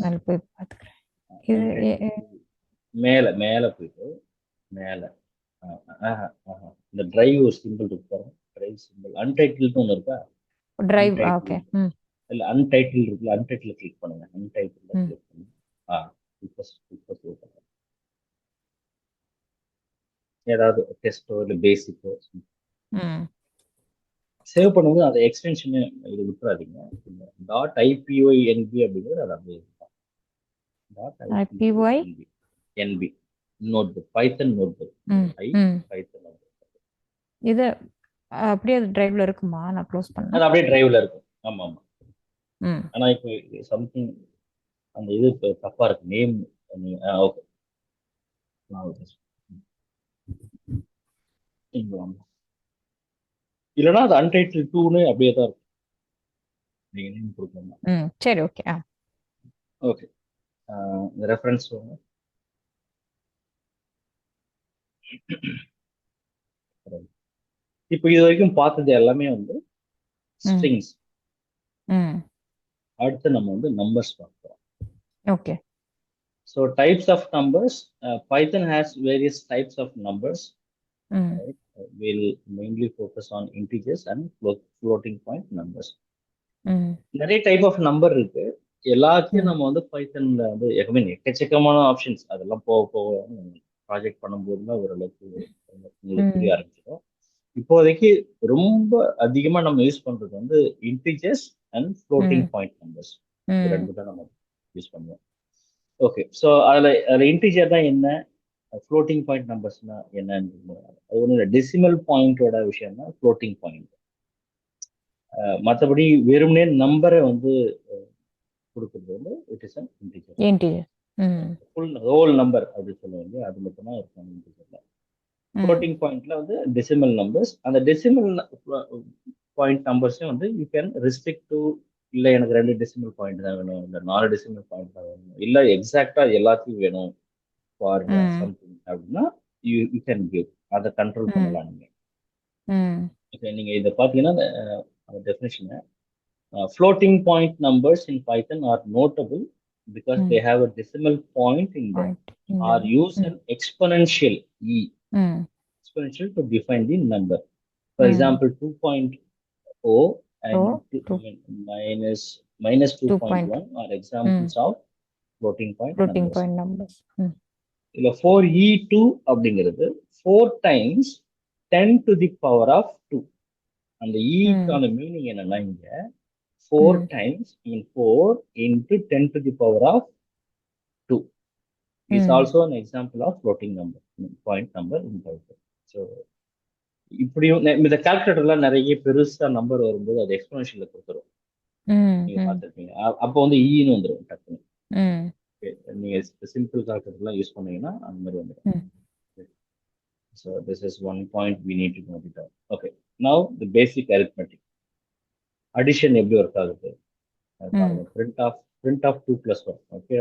நான் போய் பார்த்துக்கிறேன். மேல போயிட்டு மேல இந்த டிரைவ் ஒரு சிம்பிள் இருக்கு பாருங்க. டிரைவ் சிம்பிள் அன்டைட்டில்னு ஒன்று இருக்கா? டிரைவ். ஓகே. இல்ல அன்டைட்டில் இருக்குல்ல, அன்டைட்டில் கிளிக் பண்ணுங்க. அன்டைட்டில் கிளிக் பண்ணுங்க. ஏதாவது டெஸ்டோ இல்லை பேசிக்கோ சேவ் பண்ணும்போது அந்த எக்ஸ்டென்ஷனு இது விட்டுறாதீங்க. .ipynb அப்படிங்கிறது அது அப்படியே இருக்கும். .ipynb நோட்புக், பைத்தன் நோட்புக். பைத்தன் நோட்புக் இது அப்படியே அது டிரைவ்ல இருக்குமா? நான் க்ளோஸ் பண்ணேன். அது அப்படியே டிரைவ்ல இருக்கும். ஆமா ஆமா. ஆனா இப்போ சம்திங் அந்த இது தப்பா இருக்கு நேம். ஓகே, இல்லைன்னா அது அன்டைட்டில் 2ன்னு அப்படியே தான் இருக்கும். நீங்க நேம் கொடுக்கணும். சரி, ஓகே. ஓகே, இந்த ரெஃபரன்ஸ் இப்போ இது வரைக்கும் பார்த்தது எல்லாமே வந்து ஸ்ட்ரிங்ஸ். அடுத்து நம்ம வந்து நம்பர்ஸ் பார்க்கிறோம். Okay. So types of numbers, Python has various types of numbers. Right? We'll mainly focus on integers and floating point numbers. நிறைய டைப் ஆஃப் நம்பர் இருக்கு. எல்லாத்தையும் நம்ம வந்து பைத்தன்ல வந்து எக்கச்சக்கமான ஆப்ஷன்ஸ், அதெல்லாம் போக போக ப்ராஜெக்ட் பண்ணும்போது தான் ஓரளவுக்கு உங்களுக்கு புரிய ஆரம்பிச்சிடும். இப்போதைக்கு ரொம்ப அதிகமா நம்ம யூஸ் பண்றது வந்து integers and floating point numbers. ரெண்டு தான் நம்ம யூஸ் பண்ணுவோம். ஓகே, ஸோ அதில் இன்டிஜர் தான் என்ன, ஃப்ளோட்டிங் பாயிண்ட் நம்பர்ஸ்னா என்னன்னு அது ஒன்று டெசிமல் பாயிண்டோட விஷயம் தான் ஃப்ளோட்டிங் பாயிண்ட். மற்றபடி வெறுமனே நம்பரை வந்து கொடுக்குறது வந்து it is an integer. Full whole number அப்படின்னு சொல்லுவாங்க, அது மட்டும் தான் இருக்கும் இன்டிஜர்ல. ஃப்ளோட்டிங் பாயிண்ட்ல வந்து டெசிமல் நம்பர்ஸ். அந்த டெசிமல் பாயிண்ட் நம்பர்ஸையும் வந்து யூ கேன் ரெஸ்ட்ரிக்ட் டு, இல்லை எனக்கு 2 டெசிமல் பாயிண்ட் தான் வேணும், இல்லை 4 டெசிமல் பாயிண்ட் தான் வேணும், இல்லை எக்ஸாக்டா எல்லாத்தையும் வேணும் ஃபார் சம்திங் அப்படின்னா யூ கேன் கிவ். அதை கண்ட்ரோல் பண்ணலாம் நீங்க. ஓகே, நீங்க இதை பார்த்தீங்கன்னா அந்த டெஃபினிஷனை, floating point numbers in Python are notable because they have a decimal point in them or use an exponential e, exponential to define the number. For example, 2.0 and minus 2.1 are examples of floating point numbers. இல்ல 4e2 அப்படிங்கிறது 4 times 10 to the power of 2. அந்த ஈக்கான meaning என்னன்னா, இங்க 4 times 4 into 10 to the power of 2 is also an example of floating number, point number in Python. So இப்படியும் இந்த கால்குலேட்டர்லாம் நிறைய பெருசா number வரும்போது அது எக்ஸ்போனன்ஷியல்ல கொடுத்துரும். நீங்க பார்த்துருப்பீங்க. அப்போ வந்து ஈன்னு வந்துடும் டக்குன்னு. நீங்க சிம்பிள் கால்குலேட்டர்லாம் யூஸ் பண்ணீங்கன்னா அந்த மாதிரி வந்துடும். So this is one point we need to note it down. Okay, now the basic arithmetic. Addition எப்படி ஒர்க் ஆகுது பாருங்க. print of 2 plus 1. Okay,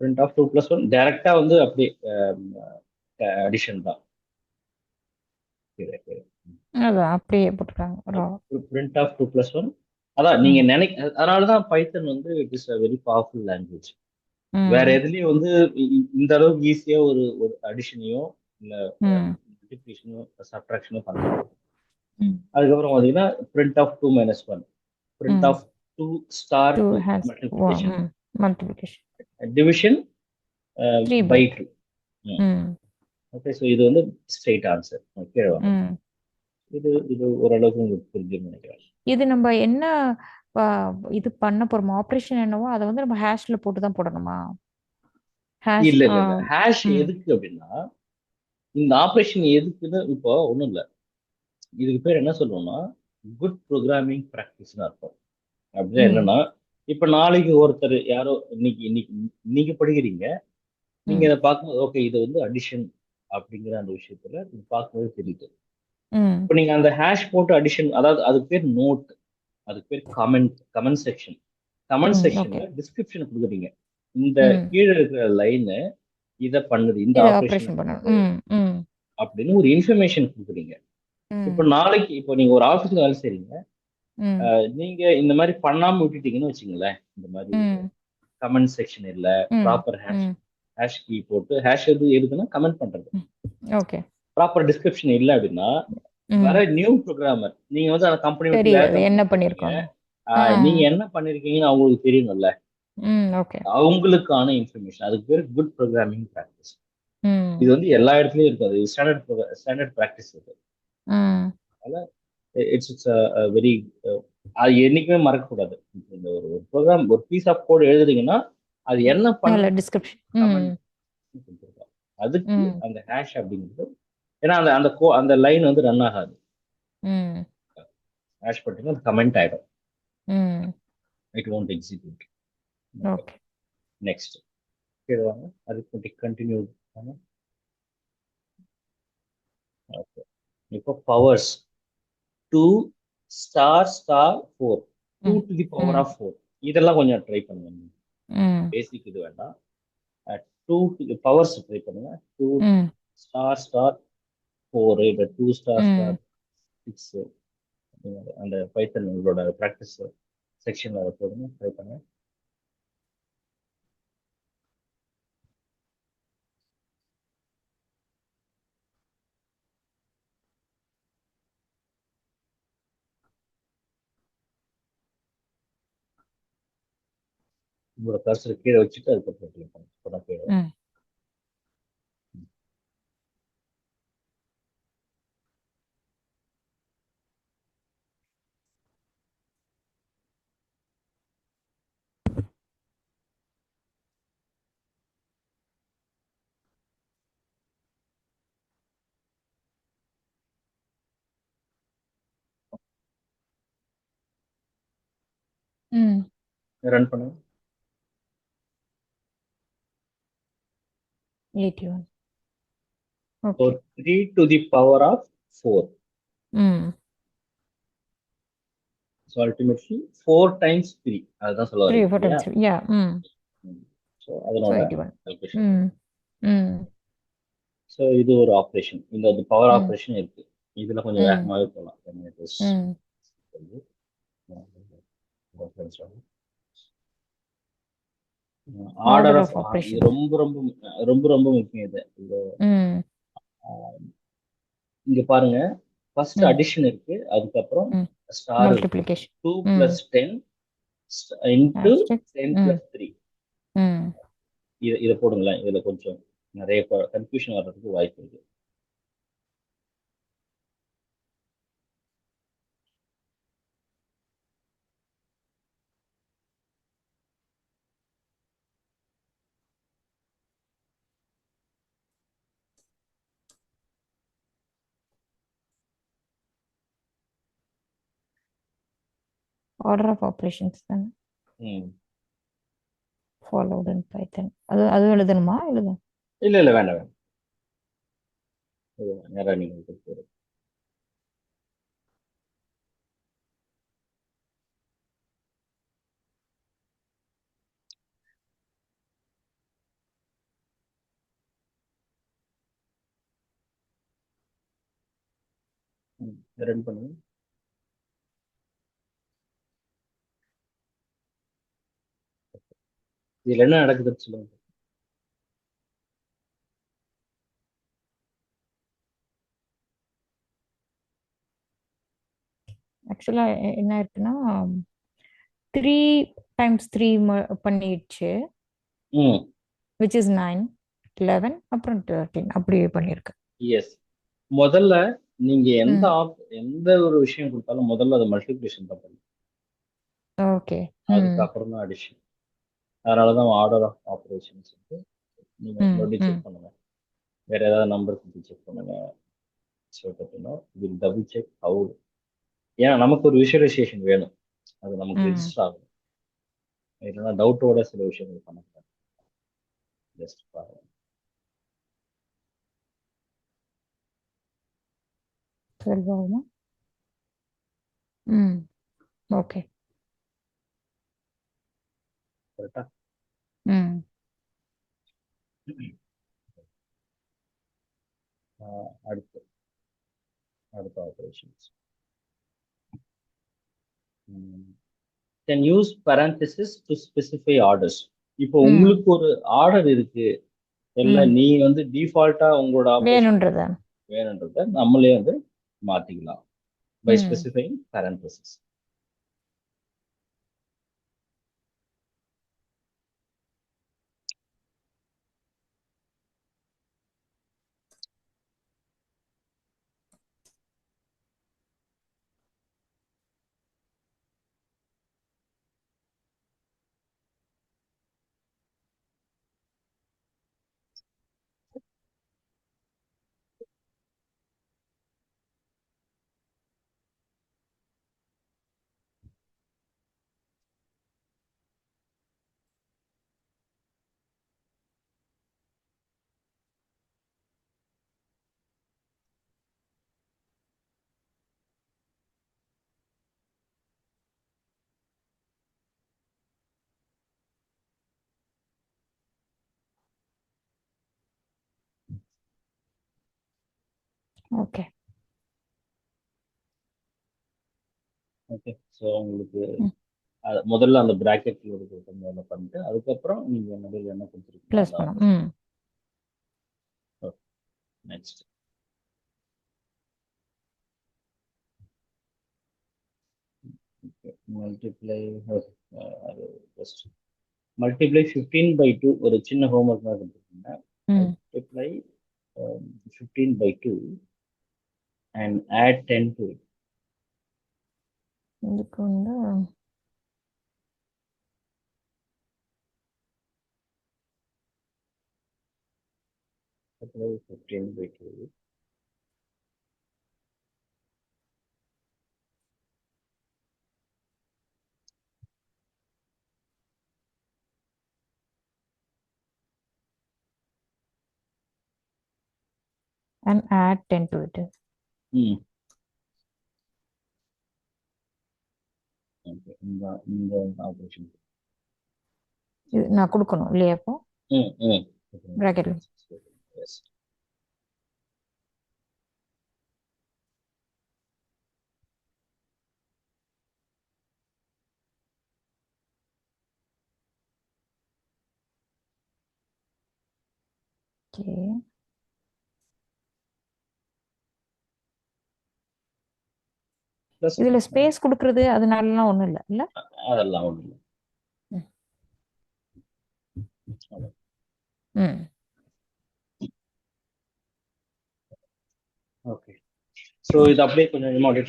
print of 2 plus 1 டைரக்டா வந்து அப்படியே அடிஷன் தான். அப்படியே போட்டுருக்காங்க. print of 2 plus 1 அதான் நீங்க அதனாலதான் பைத்தன் வந்து it is a very powerful language. வேற எதுலயும் வந்து இந்த அளவுக்கு ஈஸியா ஒரு அடிஷனையோ இல்ல மல்டிப்ளிகேஷனோ சப்ட்ராக்ஷனோ பண்ணலாம். அதுக்கப்புறம் பாத்தீங்கன்னா print of 2 minus 1, print of 2 star 2 multiplication, division by 2. Okay, so இது வந்து ஸ்ட்ரெயிட் ஆன்சர். ஓகே, இது ஓரளவுக்கு உங்களுக்கு புரிஞ்சுன்னு நினைக்கிறேன். இது நம்ம என்ன இது பண்ண போறோம், ஆப்ரேஷன் என்னவோ அதை வந்து நம்ம ஹேஷ்ல போட்டு தான் போடணுமா? இல்ல இல்ல இல்ல, ஹேஷ் எதுக்கு அப்படின்னா, இந்த ஆப்ரேஷன் எதுக்குன்னு இப்போ ஒண்ணும் இல்ல, இதுக்கு பேர் என்ன சொல்லுவோம்னா குட் ப்ரோக்ராமிங் ப்ராக்டிஸ்னு அர்த்தம். அப்படின்னா என்னன்னா, இப்ப நாளைக்கு ஒருத்தர் யாரோ இன்னைக்கு படிக்கிறீங்க, நீங்க இதை பார்க்கும்போது ஓகே இது வந்து அடிஷன் அப்படிங்கிற அந்த விஷயத்துல இது பார்க்கும்போது தெரியுது. இப்போ நீங்க அந்த ஹேஷ் போட்டு அடிஷன், அதாவது அதுக்கு பேர் நோட், அதுக்கு பேர் கமெண்ட் செக்ஷன். கமெண்ட் செக்ஷன்ல டிஸ்கிரிப்ஷன் கொடுக்குறீங்க, இந்த கீழே இருக்கிற லைனு இதை பண்ணுது, இந்த ஆப்ரேஷன் அப்படின்னு ஒரு இன்ஃபர்மேஷன் கொடுக்குறீங்க. இப்போ நாளைக்கு இப்போ நீங்க ஒரு ஆஃபீஸ்ல வேலை செய்றீங்க, நீங்க இந்த மாதிரி பண்ணாம விட்டுட்டீங்கன்னு வச்சுங்களேன், இந்த மாதிரி கமெண்ட் செக்ஷன் இல்ல, ப்ராப்பர் ஹேஷ் கீ போட்டு, ஹேஷ் எதுக்குன்னா கமெண்ட் பண்றது, ஓகே, ப்ராப்பர் டிஸ்கிரிப்ஷன் இல்ல அப்படின்னா வர நியூ ப்ரோக்ராமர், நீங்க வந்து அந்த கம்பெனி என்ன பண்ணிருக்கீங்க, நீங்க என்ன பண்ணிருக்கீங்கன்னு அவங்களுக்கு தெரியணும்ல, அவங்களுக்கான இன்ஃபர்மேஷன், அதுக்கு பேர் குட் ப்ரோக்ராமிங் ப்ராக்டிஸ். இது வந்து எல்லா இடத்துலயும் இருக்காது, ஸ்டாண்டர்ட் ப்ராக்டிஸ் இது. அதனால இட்ஸ் வெரி, அது என்னைக்குமே மறக்க கூடாது. இந்த ஒரு ப்ரோக்ராம், ஒரு பீஸ் ஆஃப் கோட் எழுதுறீங்கன்னா அது என்ன பண்ண டிஸ்கிரிப்ஷன் அதுக்கு அந்த ஹேஷ் அப்படிங்கிறது, ஏன்னா அந்த லைன் வந்து ரன் ஆகாது, ஹேஷ் போட்டீங்கன்னா அது கமெண்ட் ஆயிடும், it won't execute. Okay, next கேளுவாங்க, arithmetic கண்டினியூ பண்ணு. ஓகே, இப்போ powers 2 star 4, 2 to the power of 4, இதெல்லாம் கொஞ்சம் ட்ரை பண்ணுங்க. பேசிக் இது வேண்டாம், 2 to the powers ட்ரை பண்ணுங்க. 2 star 4 இல்ல 2 star 6, அந்த பைத்தன் உங்களோட ப்ராக்டிஸ் செக்ஷன்ல அதை போடுங்க, ட்ரை பண்ணுங்க. உங்களோட கர்சர் கீழே வச்சுட்டு அதுக்கப்புறம் கிளிக் பண்ணுங்க. கீழே ரன் பண்ணுங்க. 81. Okay. So 3 to the power of 4. So ultimately 4 times 3. அதுதான் சொல்ல வரேன். 4 times 3. Yeah. So அதனால calculation. So இது ஒரு ஆபரேஷன், இந்த பவர் ஆபரேஷன் இருக்கு. இதுல கொஞ்சம் வேகமாவே போலாம். ஆர்டர் ஆஃப் ஆபரேஷன் ரொம்ப ரொம்ப ரொம்ப ரொம்ப முக்கியம். இது இங்க பாருங்க, ஃபர்ஸ்ட் அடிஷன் இருக்கு, அதுக்கப்புறம் star multiplication 2 plus 10 into 10 plus 3. இத போடுங்களேன், இதுல கொஞ்சம் நிறைய கன்ஃபியூஷன் வர்றதுக்கு வாய்ப்பு இருக்கு. ஆர்டர் ஆஃப் ஆப்ரேஷன்ஸ் தானே ம் ஃபாலோட் இன் பைத்தன். அது எழுதணுமா? எழுத இல்ல இல்ல வேண்டாம் வேண்டாம். இது நேரா நீங்க கொடுத்துரு. ரன் பண்ணுங்க. இதுல என்ன நடக்குதுன்னு சொல்லுங்க. ஆக்சுவலா என்ன இருக்குன்னா 3 × 3 பண்ணிடுச்சு, ம் which is 9, 11 அப்புறம் 13 அப்படியே பண்ணியிருக்கு. எஸ். முதல்ல நீங்க ம் எந்த ஒரு விஷயம் கொடுத்தாலும் முதல்ல அதை மல்டிப்ளிகேஷன் தான் பண்ணுங்க. ஓகே. அதுக்கப்புறம் தான் அடிஷன். அதனாலதான் ஆர்டர் ஆஃப் ஆப்ரேஷன்ஸ் வந்து நீங்க ம் மறுபடியும் ம் செக் பண்ணுங்க. வேற ஏதாவது நம்பர் கொடுத்து செக் பண்ணுங்க. ஸோ பார்த்தீங்கன்னா வில் டபுள் செக் ஹவு. ஏன்னா நமக்கு ஒரு விஷுவலைசேஷன் வேணும், அது நமக்கு ம் ரெஜிஸ்டர் ஆகும். இல்லைன்னா டவுட்டோட சில விஷயங்கள் பண்ணக்கூடாது. ஜஸ்ட் பாருங்க. 12 ஆகுமா? ம் ஓகே. கரெக்டா? ம் அடுத்து அடுத்த operations. Can use parenthesis to specify orders. இப்போ ம் உங்களுக்கு ஒரு ஆர்டர் இருக்கு, இல்ல ம் நீ வந்து டிஃபால்ட்டா உங்களோட ஆப்ரேஷன் வேணுன்றதா? வேணுன்றத நம்மளே வந்து மாத்திக்கலாம் பை ம் specifying parenthesis. Okay. Okay. So உங்களுக்கு ம் முதல்ல அந்த பிராக்கெட்ல இருக்கிற முதல்ல பண்ணிட்டு அதுக்கப்புறம் நீங்க நடுவில் என்ன கொடுத்துருக்கீங்களோ ப்ளஸ் அந்த பண்ணும். ஆப்ரேஷன். ம் நெக்ஸ்ட் மல்டிப்ளை அது ஜஸ்ட் மல்டிப்ளை 15/2. ஒரு சின்ன ஹோம்ஒர்க் தான் கொடுத்துருக்கீங்க. ம் multiply 15/2 and add 10 to it. இதுக்கு வந்து Multiply 15/2 and add 10 to it. ம் ஓகே. இந்த இந்த ஆப்ரேஷன். இது நான் கொடுக்கணும் இல்லையா? அப்போ ம் ம் ப்ராக்கெட்ல. எஸ். ஓகே. ப்ளஸ் இதுல ஸ்பேஸ் கொடுக்கறது அதனாலலாம் ஒண்ணும் இல்ல இல்ல? அதெல்லாம் ஒன்றும் இல்லை. ம் அவ்வளோ. ம் ஓகே. ஸோ இது அப்படியே கொஞ்சம் கொஞ்சமாக அப்படியே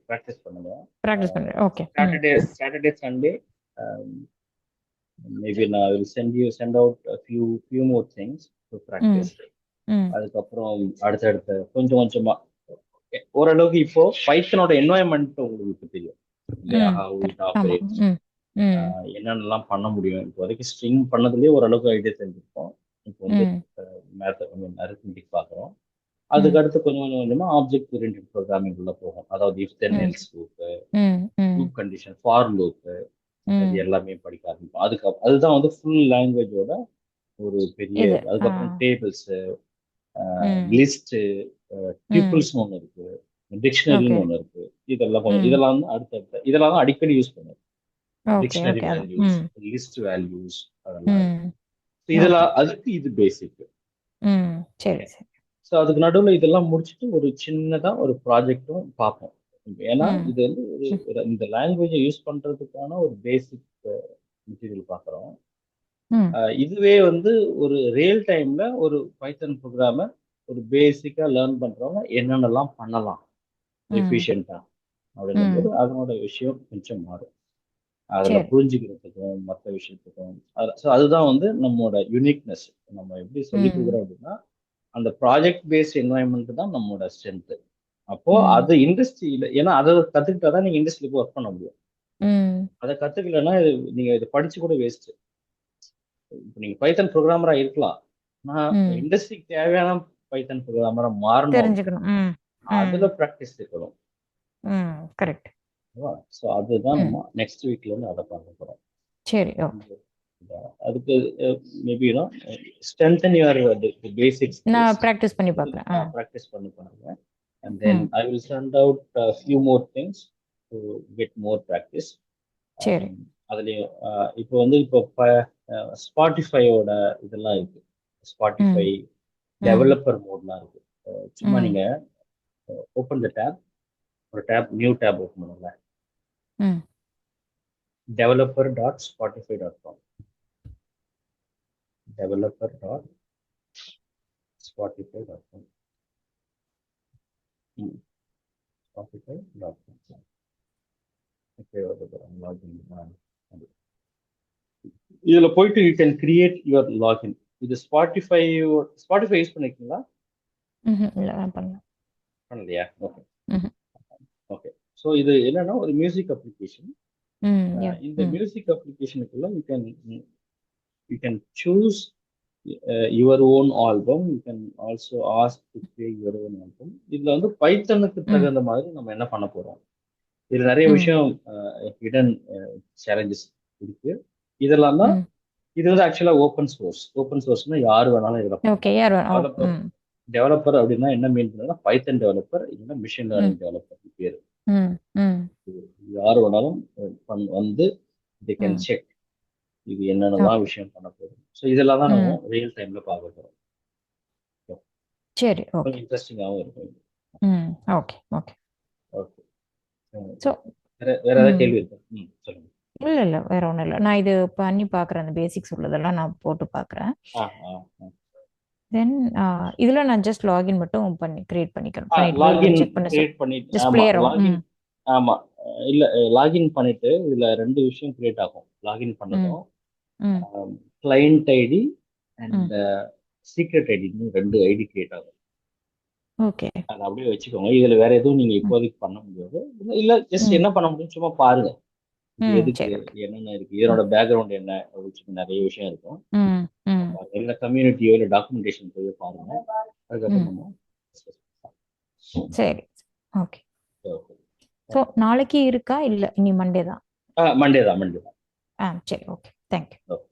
ப்ராக்டிஸ் பண்ணுங்க. ப்ராக்டிஸ் பண்றேன். ஓகே. ம் சாட்டர்டே சண்டே மேபி நான் will send out a few more things to ம் practice. ம் அதுக்கப்புறம் அடுத்தடுத்த கொஞ்சம் கொஞ்சமா ஓரளவுக்கு இப்போ பைத்தனோட என்வாயன்மெண்ட் உங்களுக்கு இப்போ தெரியும். இல்லையா, ம் ஹவு இட் கரெக்ட் ஆமா ஆப்ரேட்ஸ், ம் ம் என்னென்னலாம் பண்ண முடியும். இப்போதைக்கு ஸ்ட்ரிங் பண்ணதுலேயே ஓரளவுக்கு ஐடியா தெரிஞ்சிருக்கோம். இப்போ வந்து ம் மேத் அரித்மெட்டிக் பார்க்குறோம். ம் அதுக்கு அடுத்து கொஞ்சம் கொஞ்சமாக ஆப்ஜெக்ட் ஓரியன்டட் ப்ரோக்ராமிங் உள்ள போகும். அதாவது இஃப் தென் ம் எல்ஸ் லூப், ம் ம் லூப் கண்டிஷன், ஃபார் லூப், இது ம் எல்லாமே படிக்க ஆரம்பிப்போம். அதுதான் வந்து ஃபுல் லாங்குவேஜோட ஒரு பெரிய இது இது. அதுக்கப்புறம் டேபிள்ஸ், ம் லிஸ்ட், ம் டியூபிள்ஸ்னு ஒன்று இருக்கு, ஓகே டிக்ஷனரின்னு ஒன்று இருக்கு. ம் இதெல்லாம் வந்து அடுத்தடுத்த இதெல்லாம் தான் அடிக்கடி யூஸ் பண்ணுவோம். ஓகே டிக்ஷனரி ஓகே அது வேல்யூஸ், ம் லிஸ்ட் வேல்யூஸ், அதெல்லாம் இருக்கு. ம் So ஓகே இதெல்லாம் அதுக்கு இது பேசிக். ம் சரி சரி ஸோ அதுக்கு நடுவில் இதெல்லாம் முடிச்சுட்டு ஒரு சின்னதா ஒரு ப்ராஜெக்டும் பார்ப்போம். ஏன்னா ம் இது வந்து இந்த லாங்குவேஜை யூஸ் பண்றதுக்கான ஒரு பேசிக் மெட்டீரியல் பார்க்குறோம். ம் இதுவே வந்து ஒரு ரியல் டைம்ல ஒரு பைத்தன் ப்ரோக்ராமர் ஒரு பேசிக்கா லேர்ன் பண்றவங்க என்னென்னலாம் பண்ணலாம் ம் எஃபிஷியண்டா அப்படின்னும்போது ம் அதனோட விஷயம் கொஞ்சம் மாறும். அதில் சரி புரிஞ்சுக்கிறதுக்கும் மற்ற விஷயத்துக்கும் ஸோ அதுதான் வந்து நம்மளோட யூனிக்னஸ். நம்ம எப்படி சொல்லி ம் கொடுக்குறோம் அப்படின்னா அந்த ப்ராஜெக்ட் பேஸ்ட் என்வாயன்மெண்ட் தான் நம்மளோட ஸ்ட்ரென்த். அப்போ ம் அது இண்டஸ்ட்ரியில, ஏன்னா அதை கத்துக்கிட்டா தான் நீங்க இண்டஸ்ட்ரியில போய் ஒர்க் பண்ண முடியும். ம் அதை கத்துக்கலன்னா நீங்க இதை படிச்சு கூட வேஸ்ட். இப்போ நீங்க பைத்தன் ப்ரோக்ராமரா இருக்கலாம், ஆனால் ம் இண்டஸ்ட்ரிக்கு தேவையான பைத்தன் ப்ரோக்ராமரா மாறணும் அப்படின்னா தெரிஞ்சுக்கணும் ம் ம் அதுல ப்ராக்டிஸ் இருக்கணும். ம் கரெக்ட் ஸோ அதுதான் ம் நம்ம நெக்ஸ்ட் வீக்ல இருந்து அதை பார்க்க போறோம். சரி ஓகே அதுக்கு maybe strengthen your basic skills, நான் ப்ராக்டிஸ் பண்ணி பார்க்குறேன் ஆ ப்ராக்டிஸ் பண்ணி பாருங்க. And then ம் I will send out a few more things to get more practice. சரி அதுலேயும் இப்போ வந்து இப்போ ஸ்பாட்டிஃபையோட இதெல்லாம் இருக்கு. ம் ஸ்பாட்டிஃபை ம் டெவலப்பர் மோட்லாம் இருக்கு. சும்மா ம் நீங்க ஓப்பன் த டேப், ஒரு டேப், நியூ டேப் ஓப்பன் பண்ணுங்க. ம் developer.spotify.com, developer.spotify.com, spotify.com. Okay, login. இதுல போயிட்டு you can create your login. இது ஸ்பாட்டிஃபை யூஸ் பண்ணிருக்கீங்களா? இல்லை பண்ணல பண்ணலையா? ஓகே ம் ஓகே. ஸோ இது என்னன்னா ஒரு மியூசிக் அப்ளிகேஷன். ம் யா இந்த ம் மியூசிக் அப்ளிகேஷனுக்குள்ள you can choose your own album. You can also ask to create your own album. இதுல வந்து பைத்தனுக்கு ம் தகுந்த மாதிரி நம்ம என்ன பண்ண போறோம். இதுல நிறைய ம் விஷயம் ஹிடன் சேலஞ்சஸ் இருக்கு. இதெல்லாம் தான் ம் இது வந்து ஆக்சுவலா ஓப்பன் சோர்ஸ். ஓப்பன் சோர்ஸ்னா யார் வேணாலும் இதில் ஓகே பண்ணலாம். யார் ஓ டெவலப்பர் ம் டெவலப்பர் அப்படின்னா என்ன மீன் பண்ணுன்னா பைத்தன் டெவலப்பர், இல்லைன்னா மிஷின் ம் லேர்னிங் டெவலப்பர் பேர். ம் ம் யார் வேணாலும் வந்து தி கேன் ம் செக் இது என்னென்னலாம் ஓகே விஷயம் பண்ண போகுது. ஸோ இதெல்லாம் தான் நம்ம ம் ரியல் டைம்ல பார்க்க போகிறோம். சரி ஓகே கொஞ்சம் இன்ட்ரெஸ்டிங்காகவும் இருக்கும். ம் ஓகே ஓகே ஓகே. ஸோ வேற ஏதாவது ம் கேள்வி இருக்கு? சொல்லுங்க. இல்லை இல்லை வேற ஒன்றும் இல்லை. நான் இது பண்ணி பார்க்குறேன். அந்த பேசிக்ஸ் உள்ளதெல்லாம் நான் போட்டு பார்க்குறேன். ஆ ஆ தென் இதில் நான் ஜஸ்ட் லாகின் மட்டும் கிரியேட் பண்ணிக்கணும் பண்ணிட்டு லாகின் செக் பண்ண கிரியேட் பண்ணிட்டு, ஜஸ்ட் ஆமா பிளே ஆகும் லாகின், ம் ஆமா இல்ல லாகின் பண்ணிட்டு இதுல ரெண்டு விஷயம் கிரியேட் ஆகும். லாகின் ம் பண்ணதும் ம் கிளைண்ட் ஐடி ம் அண்ட் சீக்ரெட் ஐடின்னு ரெண்டு ஐடி கிரியேட் ஆகும். ஓகே அதை அப்படியே வச்சுக்கோங்க. இதுல வேற எதுவும் நீங்க ம் இப்போதைக்கு பண்ண முடியாது. இல்ல ஜஸ்ட் ம் என்ன பண்ண முடியும் சும்மா பாருங்க. இது ம் எதுக்கு, சரி ஓகே என்னென்ன இருக்கு, இதனோட ம் பேக்ரவுண்ட் என்ன அப்படின்னு சொல்லி நிறைய விஷயம் இருக்கும். ம் ம் எல்லா கம்யூனிட்டியோ இல்லை டாக்குமெண்டேஷன் போய் பாருங்க. அதுக்கப்புறம் ம் நம்ம சரி ஓகே. ஸோ நாளைக்கு இருக்கா இல்லை இனி மண்டே தான்? மண்டே தான். சரி ஓகே தேங்க்யூ. ஓகே.